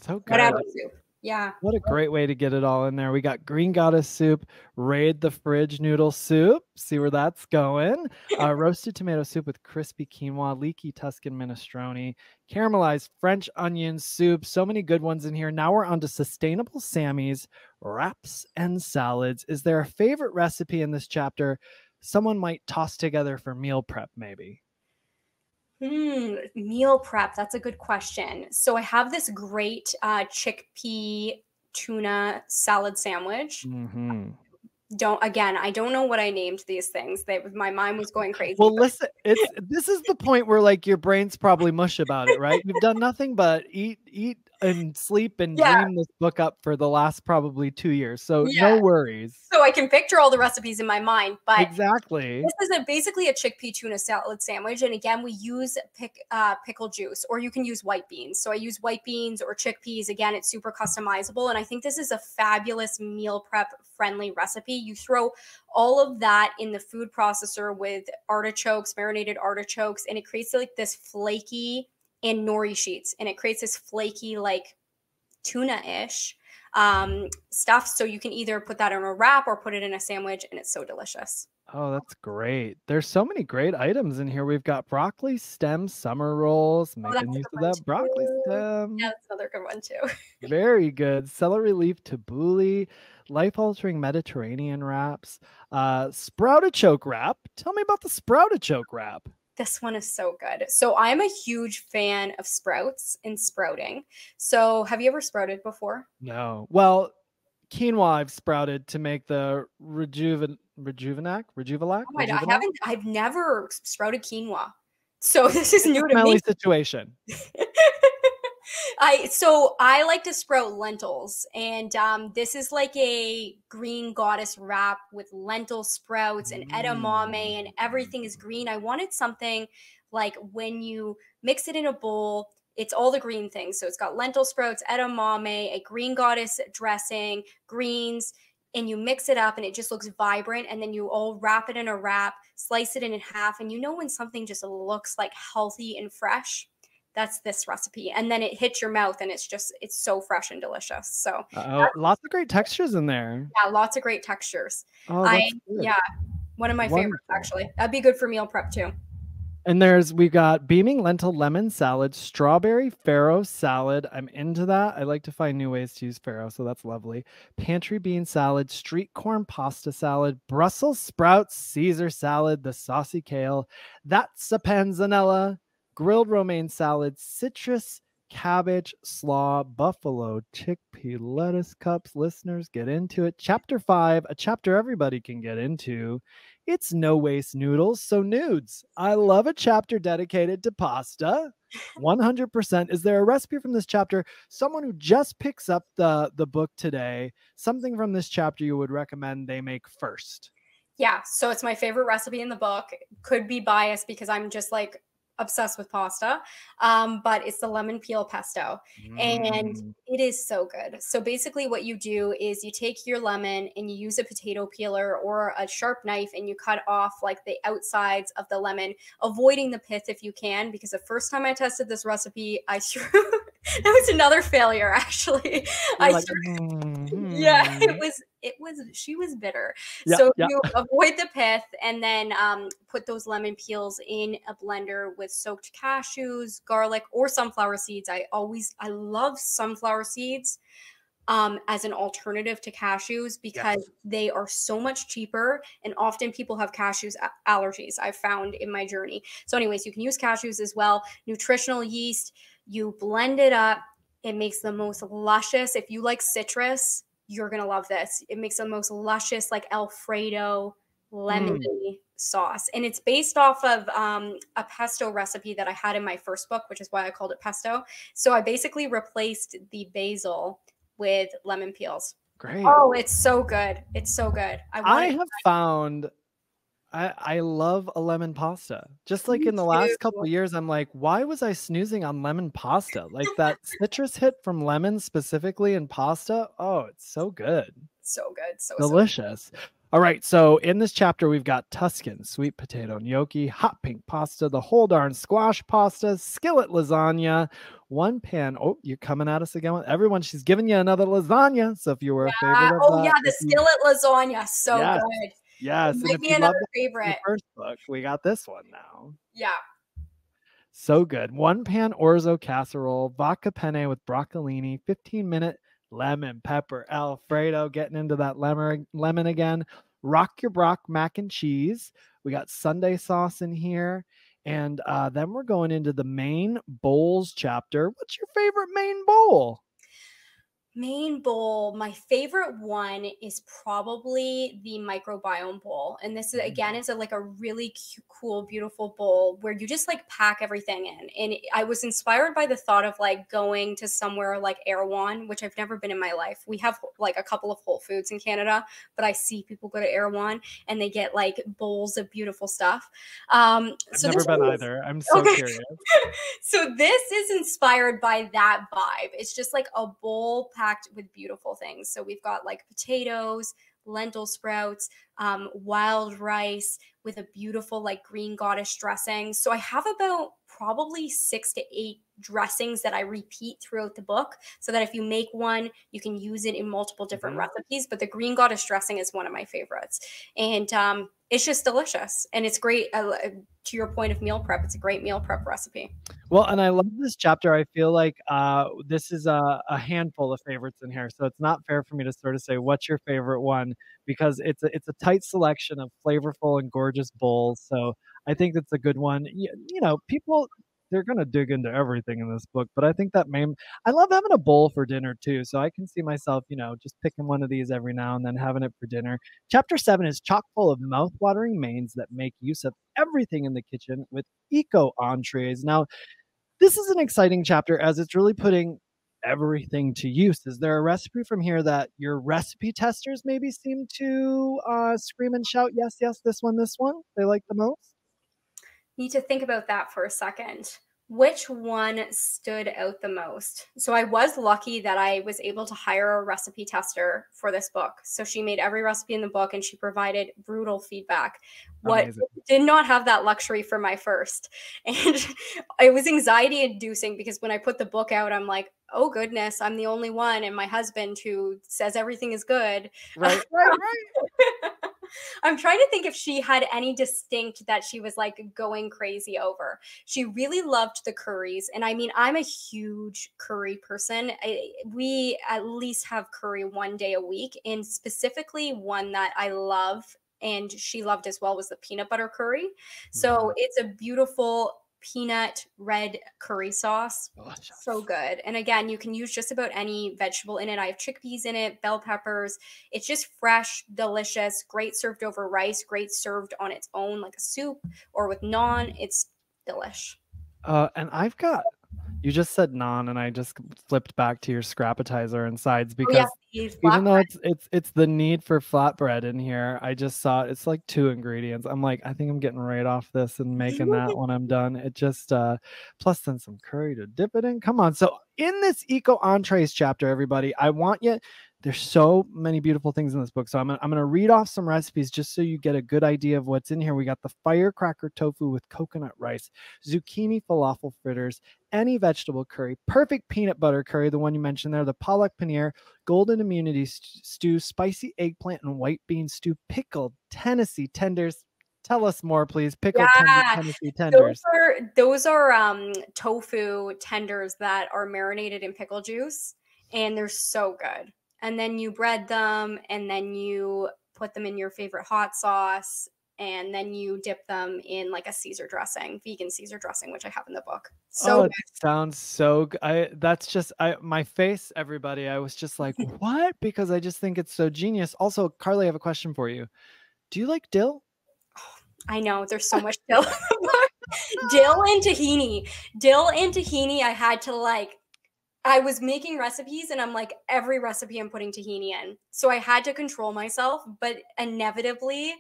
So good. Whatever soup. Yeah. What a great way to get it all in there. We got green goddess soup, raid the fridge noodle soup. See where that's going. Roasted tomato soup with crispy quinoa, leaky Tuscan minestrone, caramelized French onion soup. So many good ones in here. Now we're on to sustainable Sammys, wraps, and salads. Is there a favorite recipe in this chapter someone might toss together for meal prep, maybe? Meal prep. That's a good question. So I have this great chickpea tuna salad sandwich. I don't know what I named these things. My mind was going crazy. Well, listen, this is the point where like your brain's probably mush about it, right? You've done nothing but eat and sleep and dream this book up for the last probably 2 years. So no worries. So I can picture all the recipes in my mind, but exactly. This is basically a chickpea tuna salad sandwich. And again, we use pickle juice, or you can use white beans. So I use white beans or chickpeas. Again, it's super customizable. And I think this is a fabulous meal prep friendly recipe. You throw all of that in the food processor with artichokes, marinated artichokes, and it creates like this flaky, and nori sheets, and it creates this flaky, like tuna-ish stuff. So you can either put that in a wrap or put it in a sandwich, and it's so delicious. Oh, that's great. There's so many great items in here. We've got broccoli stem summer rolls, making use of that broccoli stem. Yeah, that's another good one too. Very good. Celery leaf tabbouleh, life-altering Mediterranean wraps, sprouted wrap. Tell me about the sprouted wrap. This one is so good. So I'm a huge fan of sprouts and sprouting. So have you ever sprouted before? No. Well, quinoa I've sprouted to make the Rejuvelac. Oh, I've never sprouted quinoa. So this is new to me. Me. Situation. I like to sprout lentils, and this is like a green goddess wrap with lentil sprouts and edamame, and everything is green. I wanted something like when you mix it in a bowl, it's all the green things. So it's got lentil sprouts, edamame, a green goddess dressing, greens, and you mix it up and it just looks vibrant. And then you all wrap it in a wrap, slice it in half. And you know when something just looks like healthy and fresh? That's this recipe. And then it hits your mouth and it's so fresh and delicious. So lots of great textures in there. Yeah, lots of great textures. Oh, one of my favorites actually. That'd be good for meal prep too. And we've got beaming lentil lemon salad, strawberry farro salad. I'm into that. I like to find new ways to use farro, so that's lovely. Pantry bean salad, street corn pasta salad, Brussels sprouts Caesar salad, the saucy kale, that's a panzanella, grilled romaine salad, citrus, cabbage, slaw, buffalo, chickpea, lettuce cups. Listeners, get into it. Chapter 5, a chapter everybody can get into. It's no waste noodles, so nudes. I love a chapter dedicated to pasta. 100%. Is there a recipe from this chapter? Someone who just picks up the book today, something from this chapter you would recommend they make first? Yeah, so it's my favorite recipe in the book. Could be biased because I'm just like obsessed with pasta, but it's the lemon peel pesto, and it is so good. So basically what you do is you take your lemon and you use a potato peeler or a sharp knife and you cut off like the outsides of the lemon, avoiding the pith if you can, because the first time I tested this recipe, I threw that was another failure actually. Yeah, she was bitter. You avoid the pith and then put those lemon peels in a blender with soaked cashews, garlic, or sunflower seeds. I love sunflower seeds. as an alternative to cashews because they are so much cheaper, and often people have cashews allergies, I've found in my journey. So anyways, you can use cashews as well. Nutritional yeast, you blend it up. It makes the most luscious. If you like citrus, you're going to love this. It makes the most luscious, like Alfredo lemony sauce. And it's based off of a pesto recipe that I had in my first book, which is why I called it pesto. So I basically replaced the basil with lemon peels. Great. Oh, it's so good. It's so good. I have found I love a lemon pasta. Just like in the last couple of years, I'm like, why was I snoozing on lemon pasta? Like that citrus hit from lemon specifically in pasta. Oh, it's so good. So good. So delicious. So good. All right. So in this chapter, we've got Tuscan, sweet potato gnocchi, hot pink pasta, the whole darn squash pasta, skillet lasagna, one pan. Oh, you're coming at us again with everyone. She's giving you another lasagna. So if you were a favorite of that, the skillet lasagna. So good. Yes. And if me another favorite. The first book, we got this one now. Yeah. So good. One pan orzo casserole, vodka penne with broccolini, 15-minute lemon pepper Alfredo, getting into that lemon again. Rock your brock mac and cheese. We got Sunday sauce in here. And then we're going into the main bowls chapter. What's your favorite main bowl? Main bowl, my favorite one is probably the microbiome bowl. And this is, again, is like a really cool, beautiful bowl where you just like pack everything in. And I was inspired by the thought of like going to somewhere like Erewhon, which I've never been in my life. We have like a couple of Whole Foods in Canada, but I see people go to Erewhon and they get like bowls of beautiful stuff. I've never been either. I'm so curious. So this is inspired by that vibe. It's just like a bowl packed with beautiful things. So we've got like potatoes, lentil sprouts, wild rice with a beautiful like green goddess dressing. So I have about probably 6 to 8 dressings that I repeat throughout the book so that if you make one, you can use it in multiple different recipes. But the green goddess dressing is one of my favorites. And it's just delicious. And it's great. To your point of meal prep, it's a great meal prep recipe. Well, and I love this chapter. I feel like this is a handful of favorites in here. So it's not fair for me to sort of say, what's your favorite one? Because it's a tight selection of flavorful and gorgeous bowls. So I think it's a good one. You know, people, they're going to dig into everything in this book, but I think that I love having a bowl for dinner too. So I can see myself, you know, just picking one of these every now and then having it for dinner. Chapter 7 is chock full of mouth-watering mains that make use of everything in the kitchen with eco entrees. Now, this is an exciting chapter as it's really putting everything to use. Is there a recipe from here that your recipe testers maybe seem to scream and shout, yes, yes, this one, they like the most? Need to think about that for a second. Which one stood out the most? So I was lucky that I was able to hire a recipe tester for this book. So she made every recipe in the book and she provided brutal feedback. Amazing. What did not have that luxury for my first. And it was anxiety inducing because when I put the book out, I'm like, oh goodness, I'm the only one. And my husband who says everything is good. Right. I'm trying to think if she had any distinct that she was like going crazy over. She really loved the curries. And I mean, I'm a huge curry person. We at least have curry one day a week. And specifically one that I love and she loved as well was the peanut butter curry. So it's a beautiful peanut red curry sauce. Delicious. So good. And again, you can use just about any vegetable in it. I have chickpeas in it, bell peppers. It's just fresh, delicious, great served over rice, great served on its own like a soup or with naan. It's delish. And I've got, you just said naan and I just flipped back to your scrappetizer and sides because even though it's the need for flatbread in here, I just saw it's like 2 ingredients. I'm like, I think I'm getting right off this and making that when I'm done. It just plus then some curry to dip it in. Come on. So in this eco entrees chapter, everybody, I want you, there's so many beautiful things in this book. So I'm gonna read off some recipes just so you get a good idea of what's in here. We got the firecracker tofu with coconut rice, zucchini falafel fritters, any vegetable curry, perfect peanut butter curry, the one you mentioned there, the Palak Paneer, golden immunity stew, spicy eggplant and white bean stew, pickled Tennessee tenders. Tell us more, please. Pickled Tennessee tenders. Those are tofu tenders that are marinated in pickle juice, and they're so good. and then you bread them, and then you put them in your favorite hot sauce, and then you dip them in like a Caesar dressing, vegan Caesar dressing, which I have in the book. So it sounds so good. That's just my face, everybody. I was just like, what? Because I just think it's so genius. Also, Carleigh, I have a question for you. Do you like dill? I know there's so much dill. Dill and tahini. Dill and tahini, I had to like, I was making recipes and I'm like, every recipe I'm putting tahini in. So I had to control myself, but inevitably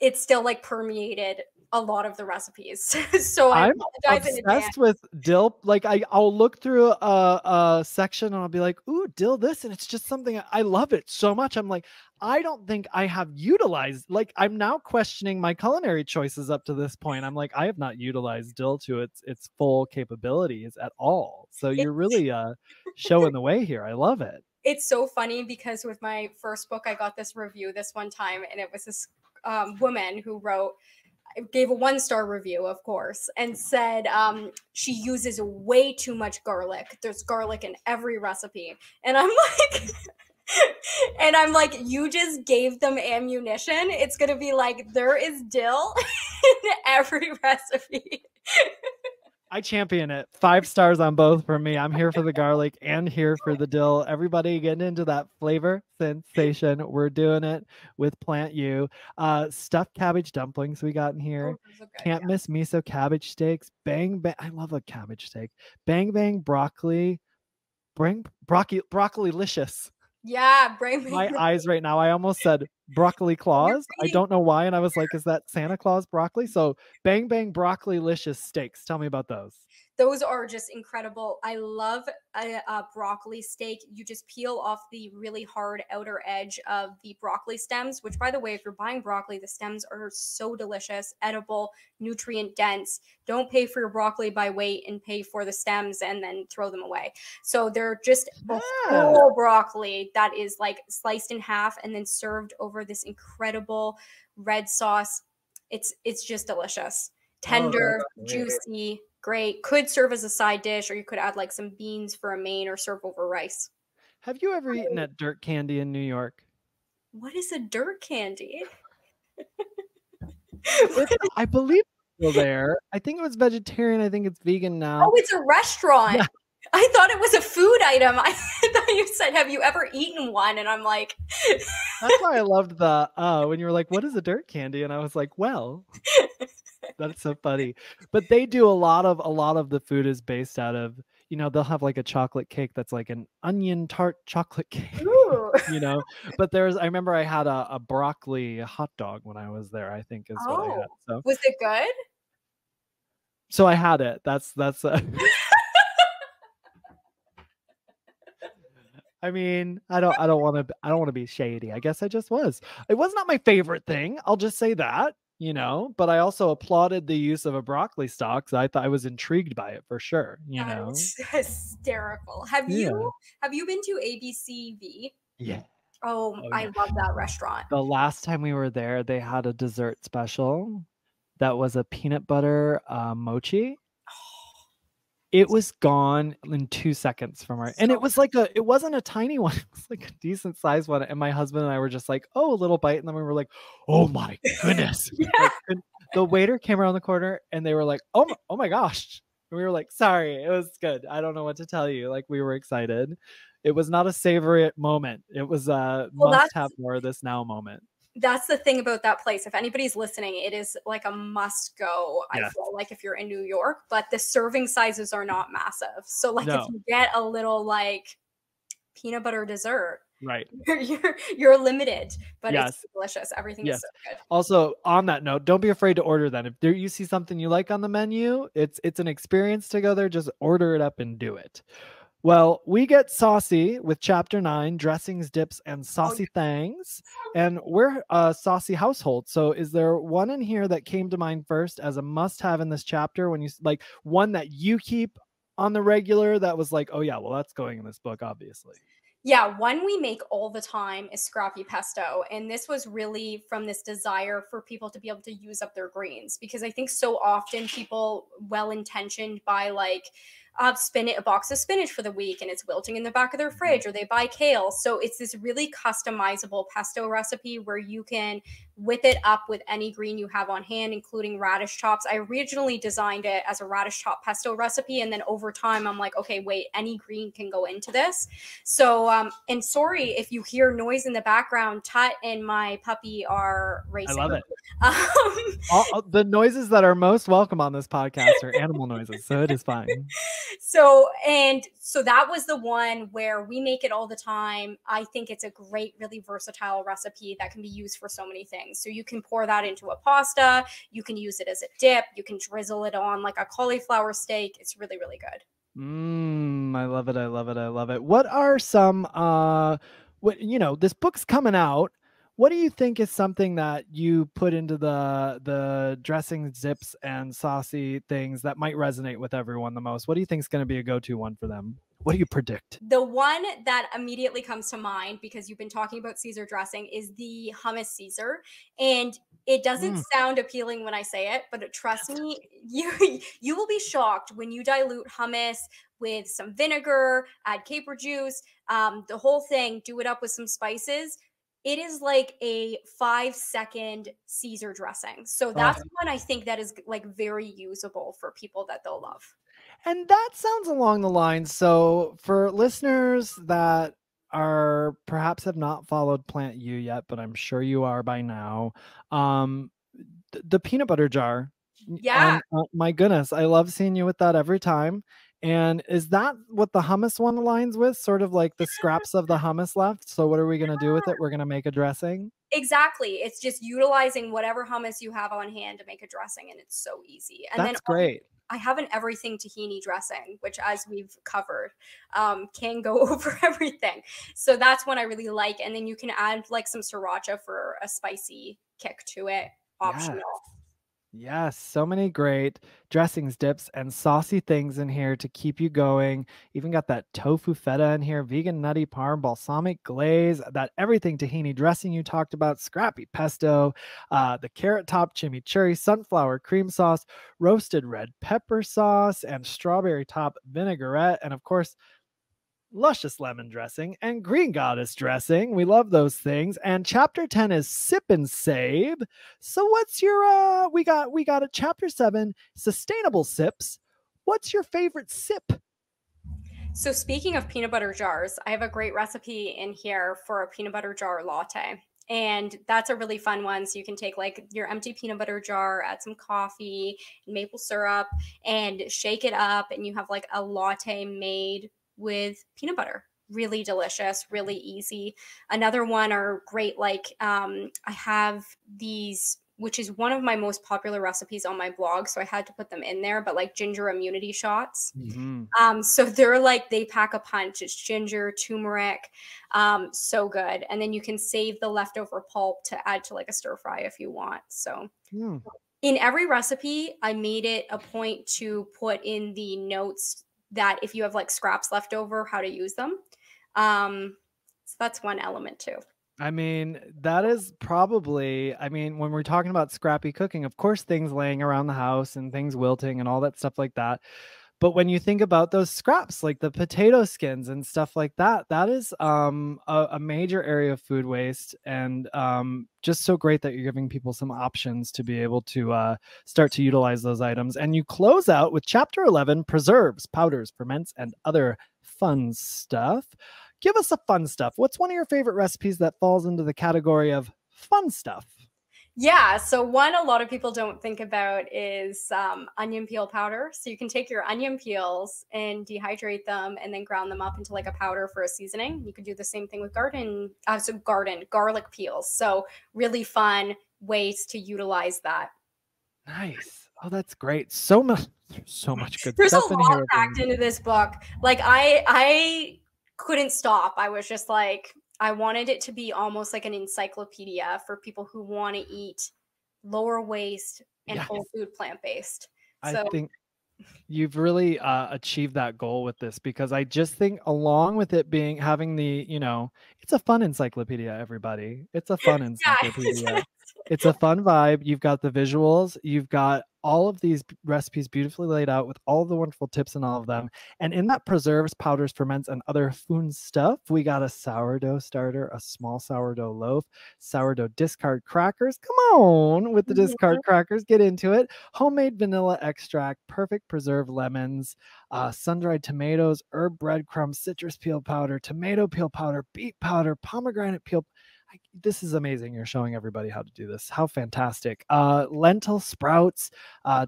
it still like permeated a lot of the recipes. So I'm obsessed with dill. Like I'll look through a section and I'll be like, ooh, dill this. And it's just something I love it so much. I'm like, I don't think I have utilized, like I'm now questioning my culinary choices up to this point. I'm like, I have not utilized dill to its full capabilities at all. So you're really showing the way here. I love it. It's so funny because with my first book, I got this review this one time, and it was this woman who gave a 1-star review, of course, and said she uses way too much garlic. There's garlic in every recipe. And I'm like, you just gave them ammunition. It's going to be like, there is dill in every recipe. I champion it. 5 stars on both for me. I'm here for the garlic and here for the dill. Everybody getting into that flavor sensation. We're doing it with PlantYou. Stuffed cabbage dumplings we got in here. Oh, those are good, Can't miss miso cabbage steaks. Bang bang. I love a cabbage steak. Bang bang broccoli. Broccoli-cious. Yeah, My eyes right now. I almost said broccoli claws. I don't know why. And I was like, is that Santa Claus broccoli? So bang bang broccoli-cious steaks. Tell me about those. Those are just incredible. I love a broccoli steak. You just peel off the really hard outer edge of the broccoli stems, which, by the way, if you're buying broccoli, the stems are so delicious, edible, nutrient dense. Don't pay for your broccoli by weight and pay for the stems and then throw them away. So they're just a whole broccoli that is like sliced in half and then served over this incredible red sauce. It's just delicious. Tender, juicy, great. Could serve as a side dish, or you could add like some beans for a main or serve over rice. Have you ever eaten at Dirt Candy in New York? What is a dirt candy? I believe it's still there. I think it was vegetarian. I think it's vegan now. Oh, it's a restaurant. Yeah. I thought it was a food item. I thought you said, have you ever eaten one? And I'm like... That's why I loved the, when you were like, what is a dirt candy? And I was like, well... That's so funny. But they do a lot of the food is based out of, you know, they'll have like a chocolate cake that's like an onion tart chocolate cake. You know, but I remember I had a broccoli hot dog when I was there, I think is what I had. So was it good? So I had it. That's I mean, I don't want to be shady. I guess I just was. It was not my favorite thing. I'll just say that. You know, but I also applauded the use of a broccoli stalk. So I thought I was intrigued by it for sure. You know, hysterical. Have you been to ABCV? Yeah. Oh, I love that restaurant. The last time we were there, they had a dessert special that was a peanut butter mochi. It was gone in 2 seconds from our, and it was like it wasn't a tiny one. It was like a decent sized one. And my husband and I were just like, oh, a little bite. And then we were like, oh my goodness. Yeah. Like, the waiter came around the corner and they were like, oh my gosh. And we were like, sorry, it was good. I don't know what to tell you. Like, we were excited. It was not a savory moment. It was a must have more of this now moment. That's the thing about that place. If anybody's listening, it is like a must go. I feel like if you're in New York, but the serving sizes are not massive. So like if you get a little like peanut butter dessert, right, you're limited, but it's delicious. Everything is so good. Also, on that note, don't be afraid to order then. If you see something you like on the menu, it's an experience to go there. Just order it up and do it. Well, we get saucy with chapter 9, dressings, dips, and saucy things. And we're a saucy household. So is there one in here that came to mind first as a must-have in this chapter, when you like one that you keep on the regular that was like, oh yeah, well, that's going in this book, obviously? Yeah, one we make all the time is scrappy pesto. And this was really from this desire for people to be able to use up their greens. Because I think so often people, well-intentioned, buy like a box of spinach for the week and it's wilting in the back of their fridge, or they buy kale. So it's this really customizable pesto recipe where you can whip it up with any green you have on hand, including radish chops. I originally designed it as a radish chop pesto recipe, and then over time I'm like, okay, wait, any green can go into this. So and sorry if you hear noise in the background, Tut and my puppy are racing. I love it. All the noises that are most welcome on this podcast are animal noises, so it is fine. So that was the one where we make it all the time. I think it's a great, really versatile recipe that can be used for so many things. So you can pour that into a pasta, you can use it as a dip, you can drizzle it on like a cauliflower steak. It's really, really good. I love it. I love it. I love it. What are some this book's coming out. What do you think is something that you put into the dressing dips and saucy things that might resonate with everyone the most? What do you think is going to be a go-to one for them? What do you predict? The one that immediately comes to mind, because you've been talking about Caesar dressing, is the hummus Caesar. And it doesn't sound appealing when I say it, but trust me, you will be shocked when you dilute hummus with some vinegar, add caper juice, the whole thing, do it up with some spices. It is like a 5-second Caesar dressing. So that's one I think that is like very usable for people that they'll love. And that sounds along the lines. So for listeners that are perhaps have not followed PlantYou yet, but I'm sure you are by now, the peanut butter jar. Yeah. My goodness, I love seeing you with that every time. And is that what the hummus one aligns with? Sort of like the scraps of the hummus left. So what are we going to do with it? We're going to make a dressing. Exactly. It's just utilizing whatever hummus you have on hand to make a dressing. And it's so easy. And that's great. I have an everything tahini dressing, which, as we've covered, can go over everything. So that's one I really like. And then you can add like some sriracha for a spicy kick to it. Optional. Yes, so many great dressings, dips, and saucy things in here to keep you going. Even got that tofu feta in here, vegan nutty parm, balsamic glaze, that everything tahini dressing you talked about, scrappy pesto, the carrot top chimichurri, sunflower cream sauce, roasted red pepper sauce, and strawberry top vinaigrette, and of course, luscious lemon dressing and green goddess dressing. We love those things. And chapter 10 is sip and save. So what's your we got a chapter 7, sustainable sips. What's your favorite sip? So speaking of peanut butter jars, I have a great recipe in here for a peanut butter jar latte. And that's a really fun one. So you can take like your empty peanut butter jar, add some coffee, maple syrup, and shake it up. And you have like a latte made with peanut butter. Really delicious, really easy. Another one are great, like I have these, which is one of my most popular recipes on my blog, so I had to put them in there, but like ginger immunity shots. So they're like, they pack a punch. It's ginger, turmeric, so good. And then you can save the leftover pulp to add to like a stir fry if you want. So in every recipe, I made it a point to put in the notes that if you have like scraps left over, how to use them. So that's one element too. I mean, that is probably, when we're talking about scrappy cooking, of course, things laying around the house and things wilting and all that stuff like that. But when you think about those scraps, like the potato skins and stuff like that, that is a major area of food waste, and just so great that you're giving people some options to be able to start to utilize those items. And you close out with chapter 11, preserves, powders, ferments, and other fun stuff. Give us a fun stuff. What's one of your favorite recipes that falls into the category of fun stuff? Yeah, so one a lot of people don't think about is onion peel powder. So you can take your onion peels and dehydrate them and then ground them up into like a powder for a seasoning. You could do the same thing with garlic peels. So really fun ways to utilize that. Nice. Oh, that's great. So much good There's stuff a lot packed into this book. Like I couldn't stop. I was just like, I wanted it to be almost like an encyclopedia for people who want to eat lower waste and whole food plant-based. So I think you've really achieved that goal with this, because I just think along with it having the, it's a fun encyclopedia, everybody. It's a fun encyclopedia. It's a fun vibe. You've got the visuals. You've got all of these recipes beautifully laid out with all the wonderful tips in all of them. And in that preserves, powders, ferments, and other food stuff, we got a sourdough starter, a small sourdough loaf, sourdough discard crackers. Come on with the discard crackers, get into it. Homemade vanilla extract, perfect preserved lemons, sun-dried tomatoes, herb breadcrumbs, citrus peel powder, tomato peel powder, beet powder, pomegranate peel. This is amazing. You're showing everybody how to do this. How fantastic. Lentil sprouts,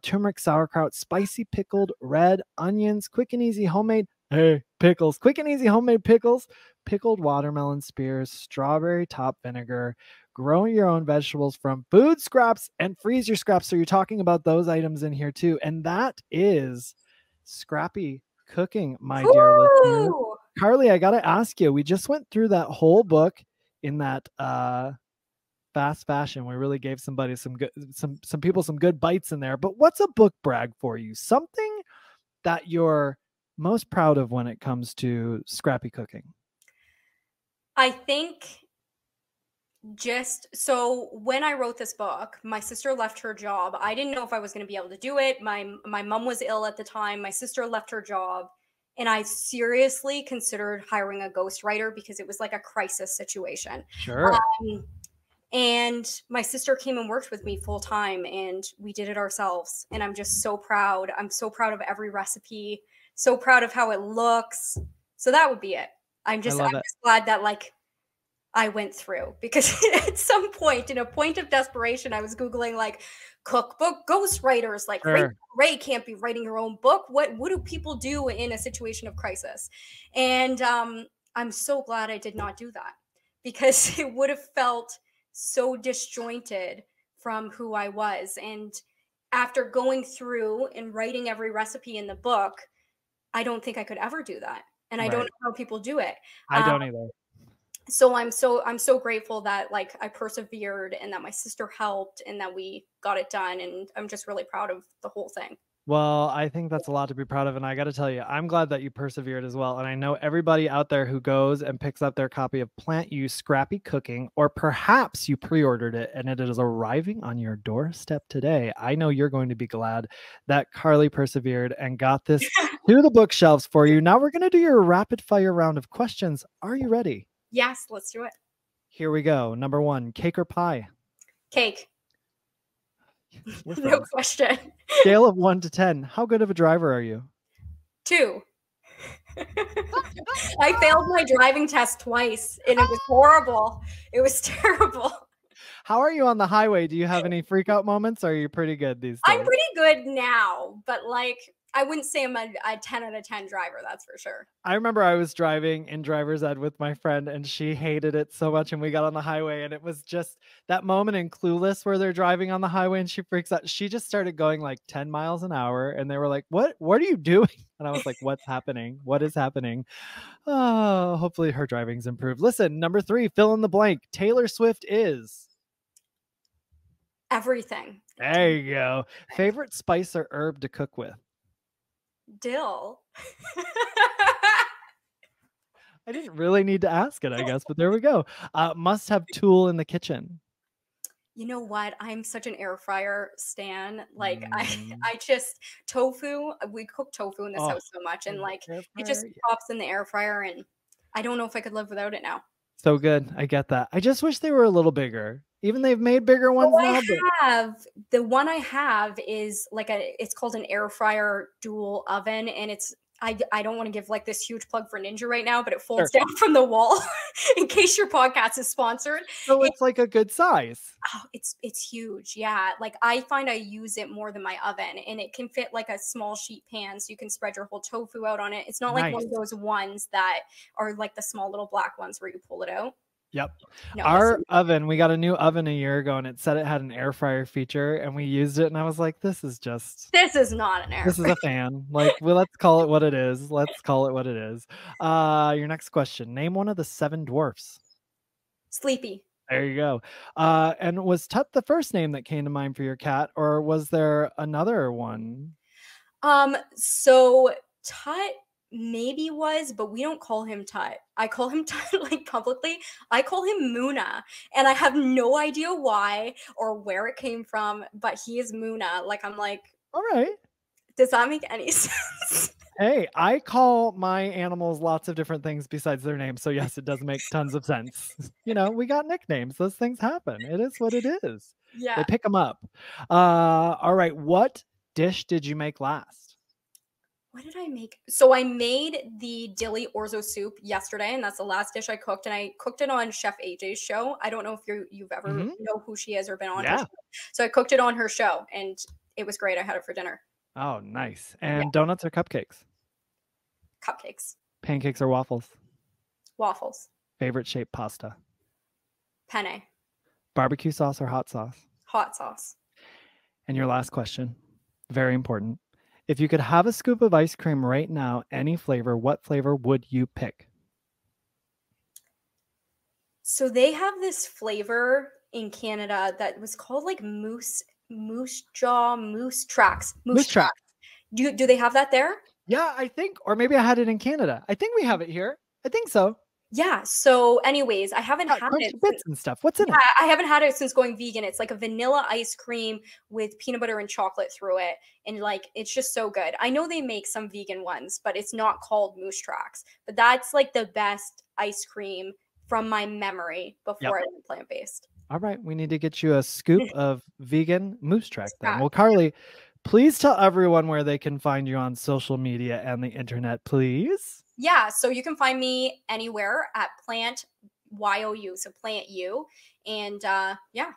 turmeric sauerkraut, spicy pickled red onions, quick and easy homemade pickles, quick and easy homemade pickles, pickled watermelon spears, strawberry top vinegar, grow your own vegetables from food scraps and freeze your scraps. So you're talking about those items in here too. And that is Scrappy Cooking, my dear listener. Carleigh, I got to ask you, we just went through that whole book in that fast fashion. We really gave somebody some people some good bites in there. But what's a book brag for you? Something that you're most proud of when it comes to Scrappy Cooking? I think so when I wrote this book, my sister left her job. I didn't know if I was going to be able to do it. My mom was ill at the time. My sister left her job. And I seriously considered hiring a ghostwriter because it was like a crisis situation. Sure. And my sister came and worked with me full time, and we did it ourselves. And I'm just so proud. I'm so proud of every recipe, so proud of how it looks. So that would be it. I'm just glad that like I went through, because at some point, in a point of desperation, I was Googling like cookbook ghostwriters, like Ray can't be writing her own book. What do people do in a situation of crisis? And I'm so glad I did not do that, because it would have felt so disjointed from who I was. And after going through and writing every recipe in the book, I don't think I could ever do that. And I don't know how people do it. I don't either. So I'm so grateful that like I persevered, and that my sister helped, and that we got it done. And I'm just really proud of the whole thing. Well, I think that's a lot to be proud of. And I got to tell you, I'm glad that you persevered as well. And I know everybody out there who goes and picks up their copy of PlantYou Scrappy Cooking, or perhaps you pre-ordered it and it is arriving on your doorstep today. I know you're going to be glad that Carleigh persevered and got this to the bookshelves for you. Now we're going to do your rapid fire round of questions. Are you ready? Yes, let's do it. Here we go. Number 1, cake or pie? Cake. No question. Scale of 1 to 10. How good of a driver are you? 2. I failed my driving test twice, and it was horrible. It was terrible. How are you on the highway? Do you have any freak out moments, or are you pretty good these days? I'm pretty good now, but like I wouldn't say I'm a 10 out of 10 driver, that's for sure. I remember I was driving in driver's ed with my friend, and she hated it so much, and we got on the highway, and it was just that moment in Clueless where they're driving on the highway and she freaks out. She just started going like 10 miles an hour, and they were like, what are you doing? And I was like, what's happening? What is happening? Oh, hopefully her driving's improved. Listen, number 3, fill in the blank. Taylor Swift is everything. There you go. Favorite spice or herb to cook with? Dill. I didn't really need to ask it, I guess, but there we go. Must have tool in the kitchen. You know what? I'm such an air fryer stan. Like I just tofu. We cook tofu in this house so much, and like it just pops in the air fryer, and I don't know if I could live without it now. So good. I get that. I just wish they were a little bigger. Even they've made bigger ones now. The one I have is like it's called an air fryer dual oven, and it's I don't want to give like this huge plug for Ninja right now, but it folds down from the wall in case your podcast is sponsored. So it's like a good size. Oh, it's huge. Yeah. Like I find I use it more than my oven, and it can fit like a small sheet pan, so you can spread your whole tofu out on it. It's not like one of those ones that are like the small little black ones where you pull it out. Yep. No, our oven, we got a new oven a year ago, and it said it had an air fryer feature, and we used it, and I was like, this is not an air fryer. This is a fan. Like, well, let's call it what it is. Let's call it what it is. Your next question. Name one of the 7 dwarfs. Sleepy. There you go. And was Tut the first name that came to mind for your cat, or was there another one? So Tut maybe was, but we don't call him Tut. I call him Tut like publicly. I call him Muna, and I have no idea why or where it came from, but he is Muna. Like, I'm like, All right. does that make any sense? Hey, I call my animals lots of different things besides their names. So yes, it does make tons of sense. You know, we got nicknames. Those things happen. It is what it is. Yeah. They pick them up. All right. What dish did you make last? What did I make? So I made the dilly orzo soup yesterday, and that's the last dish I cooked. And I cooked it on Chef AJ's show. I don't know if you've ever know who she is or been on her show. So I cooked it on her show, and it was great. I had it for dinner. Oh, nice. And donuts or cupcakes? Cupcakes. Pancakes or waffles? Waffles. Favorite shaped pasta? Penne. Barbecue sauce or hot sauce? Hot sauce. And your last question, very important. If you could have a scoop of ice cream right now, any flavor, what flavor would you pick? So they have this flavor in Canada that was called like moose tracks. Do they have that there? Yeah, I think, or maybe I had it in Canada. I think we have it here. I think so. Yeah. So anyways, I haven't had it. Bits and stuff. What's in it? I haven't had it since going vegan. It's like a vanilla ice cream with peanut butter and chocolate through it. And like, it's just so good. I know they make some vegan ones, but it's not called Moose Tracks. But that's like the best ice cream from my memory before I went plant-based. All right. We need to get you a scoop of vegan Moose Track then. Well, Carleigh, please tell everyone where they can find you on social media and the internet, please. Yeah, so you can find me anywhere at PlantYou, so PlantYou, and yeah,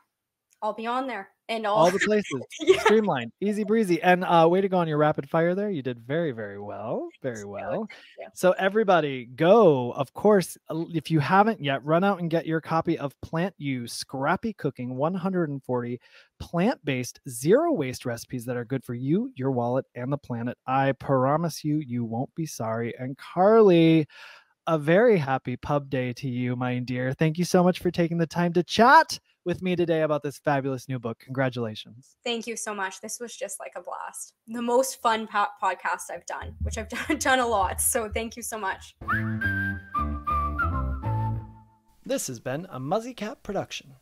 I'll be on there and all the places. Streamlined, easy breezy, and way to go on your rapid fire there. You did very, very well, very well. So everybody, go! Of course, if you haven't yet, run out and get your copy of PlantYou Scrappy Cooking 140 plant-based, zero-waste recipes that are good for you, your wallet, and the planet. I promise you, you won't be sorry. And Carleigh, a very happy pub day to you, my dear. Thank you so much for taking the time to chat with me today about this fabulous new book. Congratulations. Thank you so much. This was just like a blast. The most fun podcast I've done, which I've done a lot. So thank you so much. This has been a Muzzy Cat production.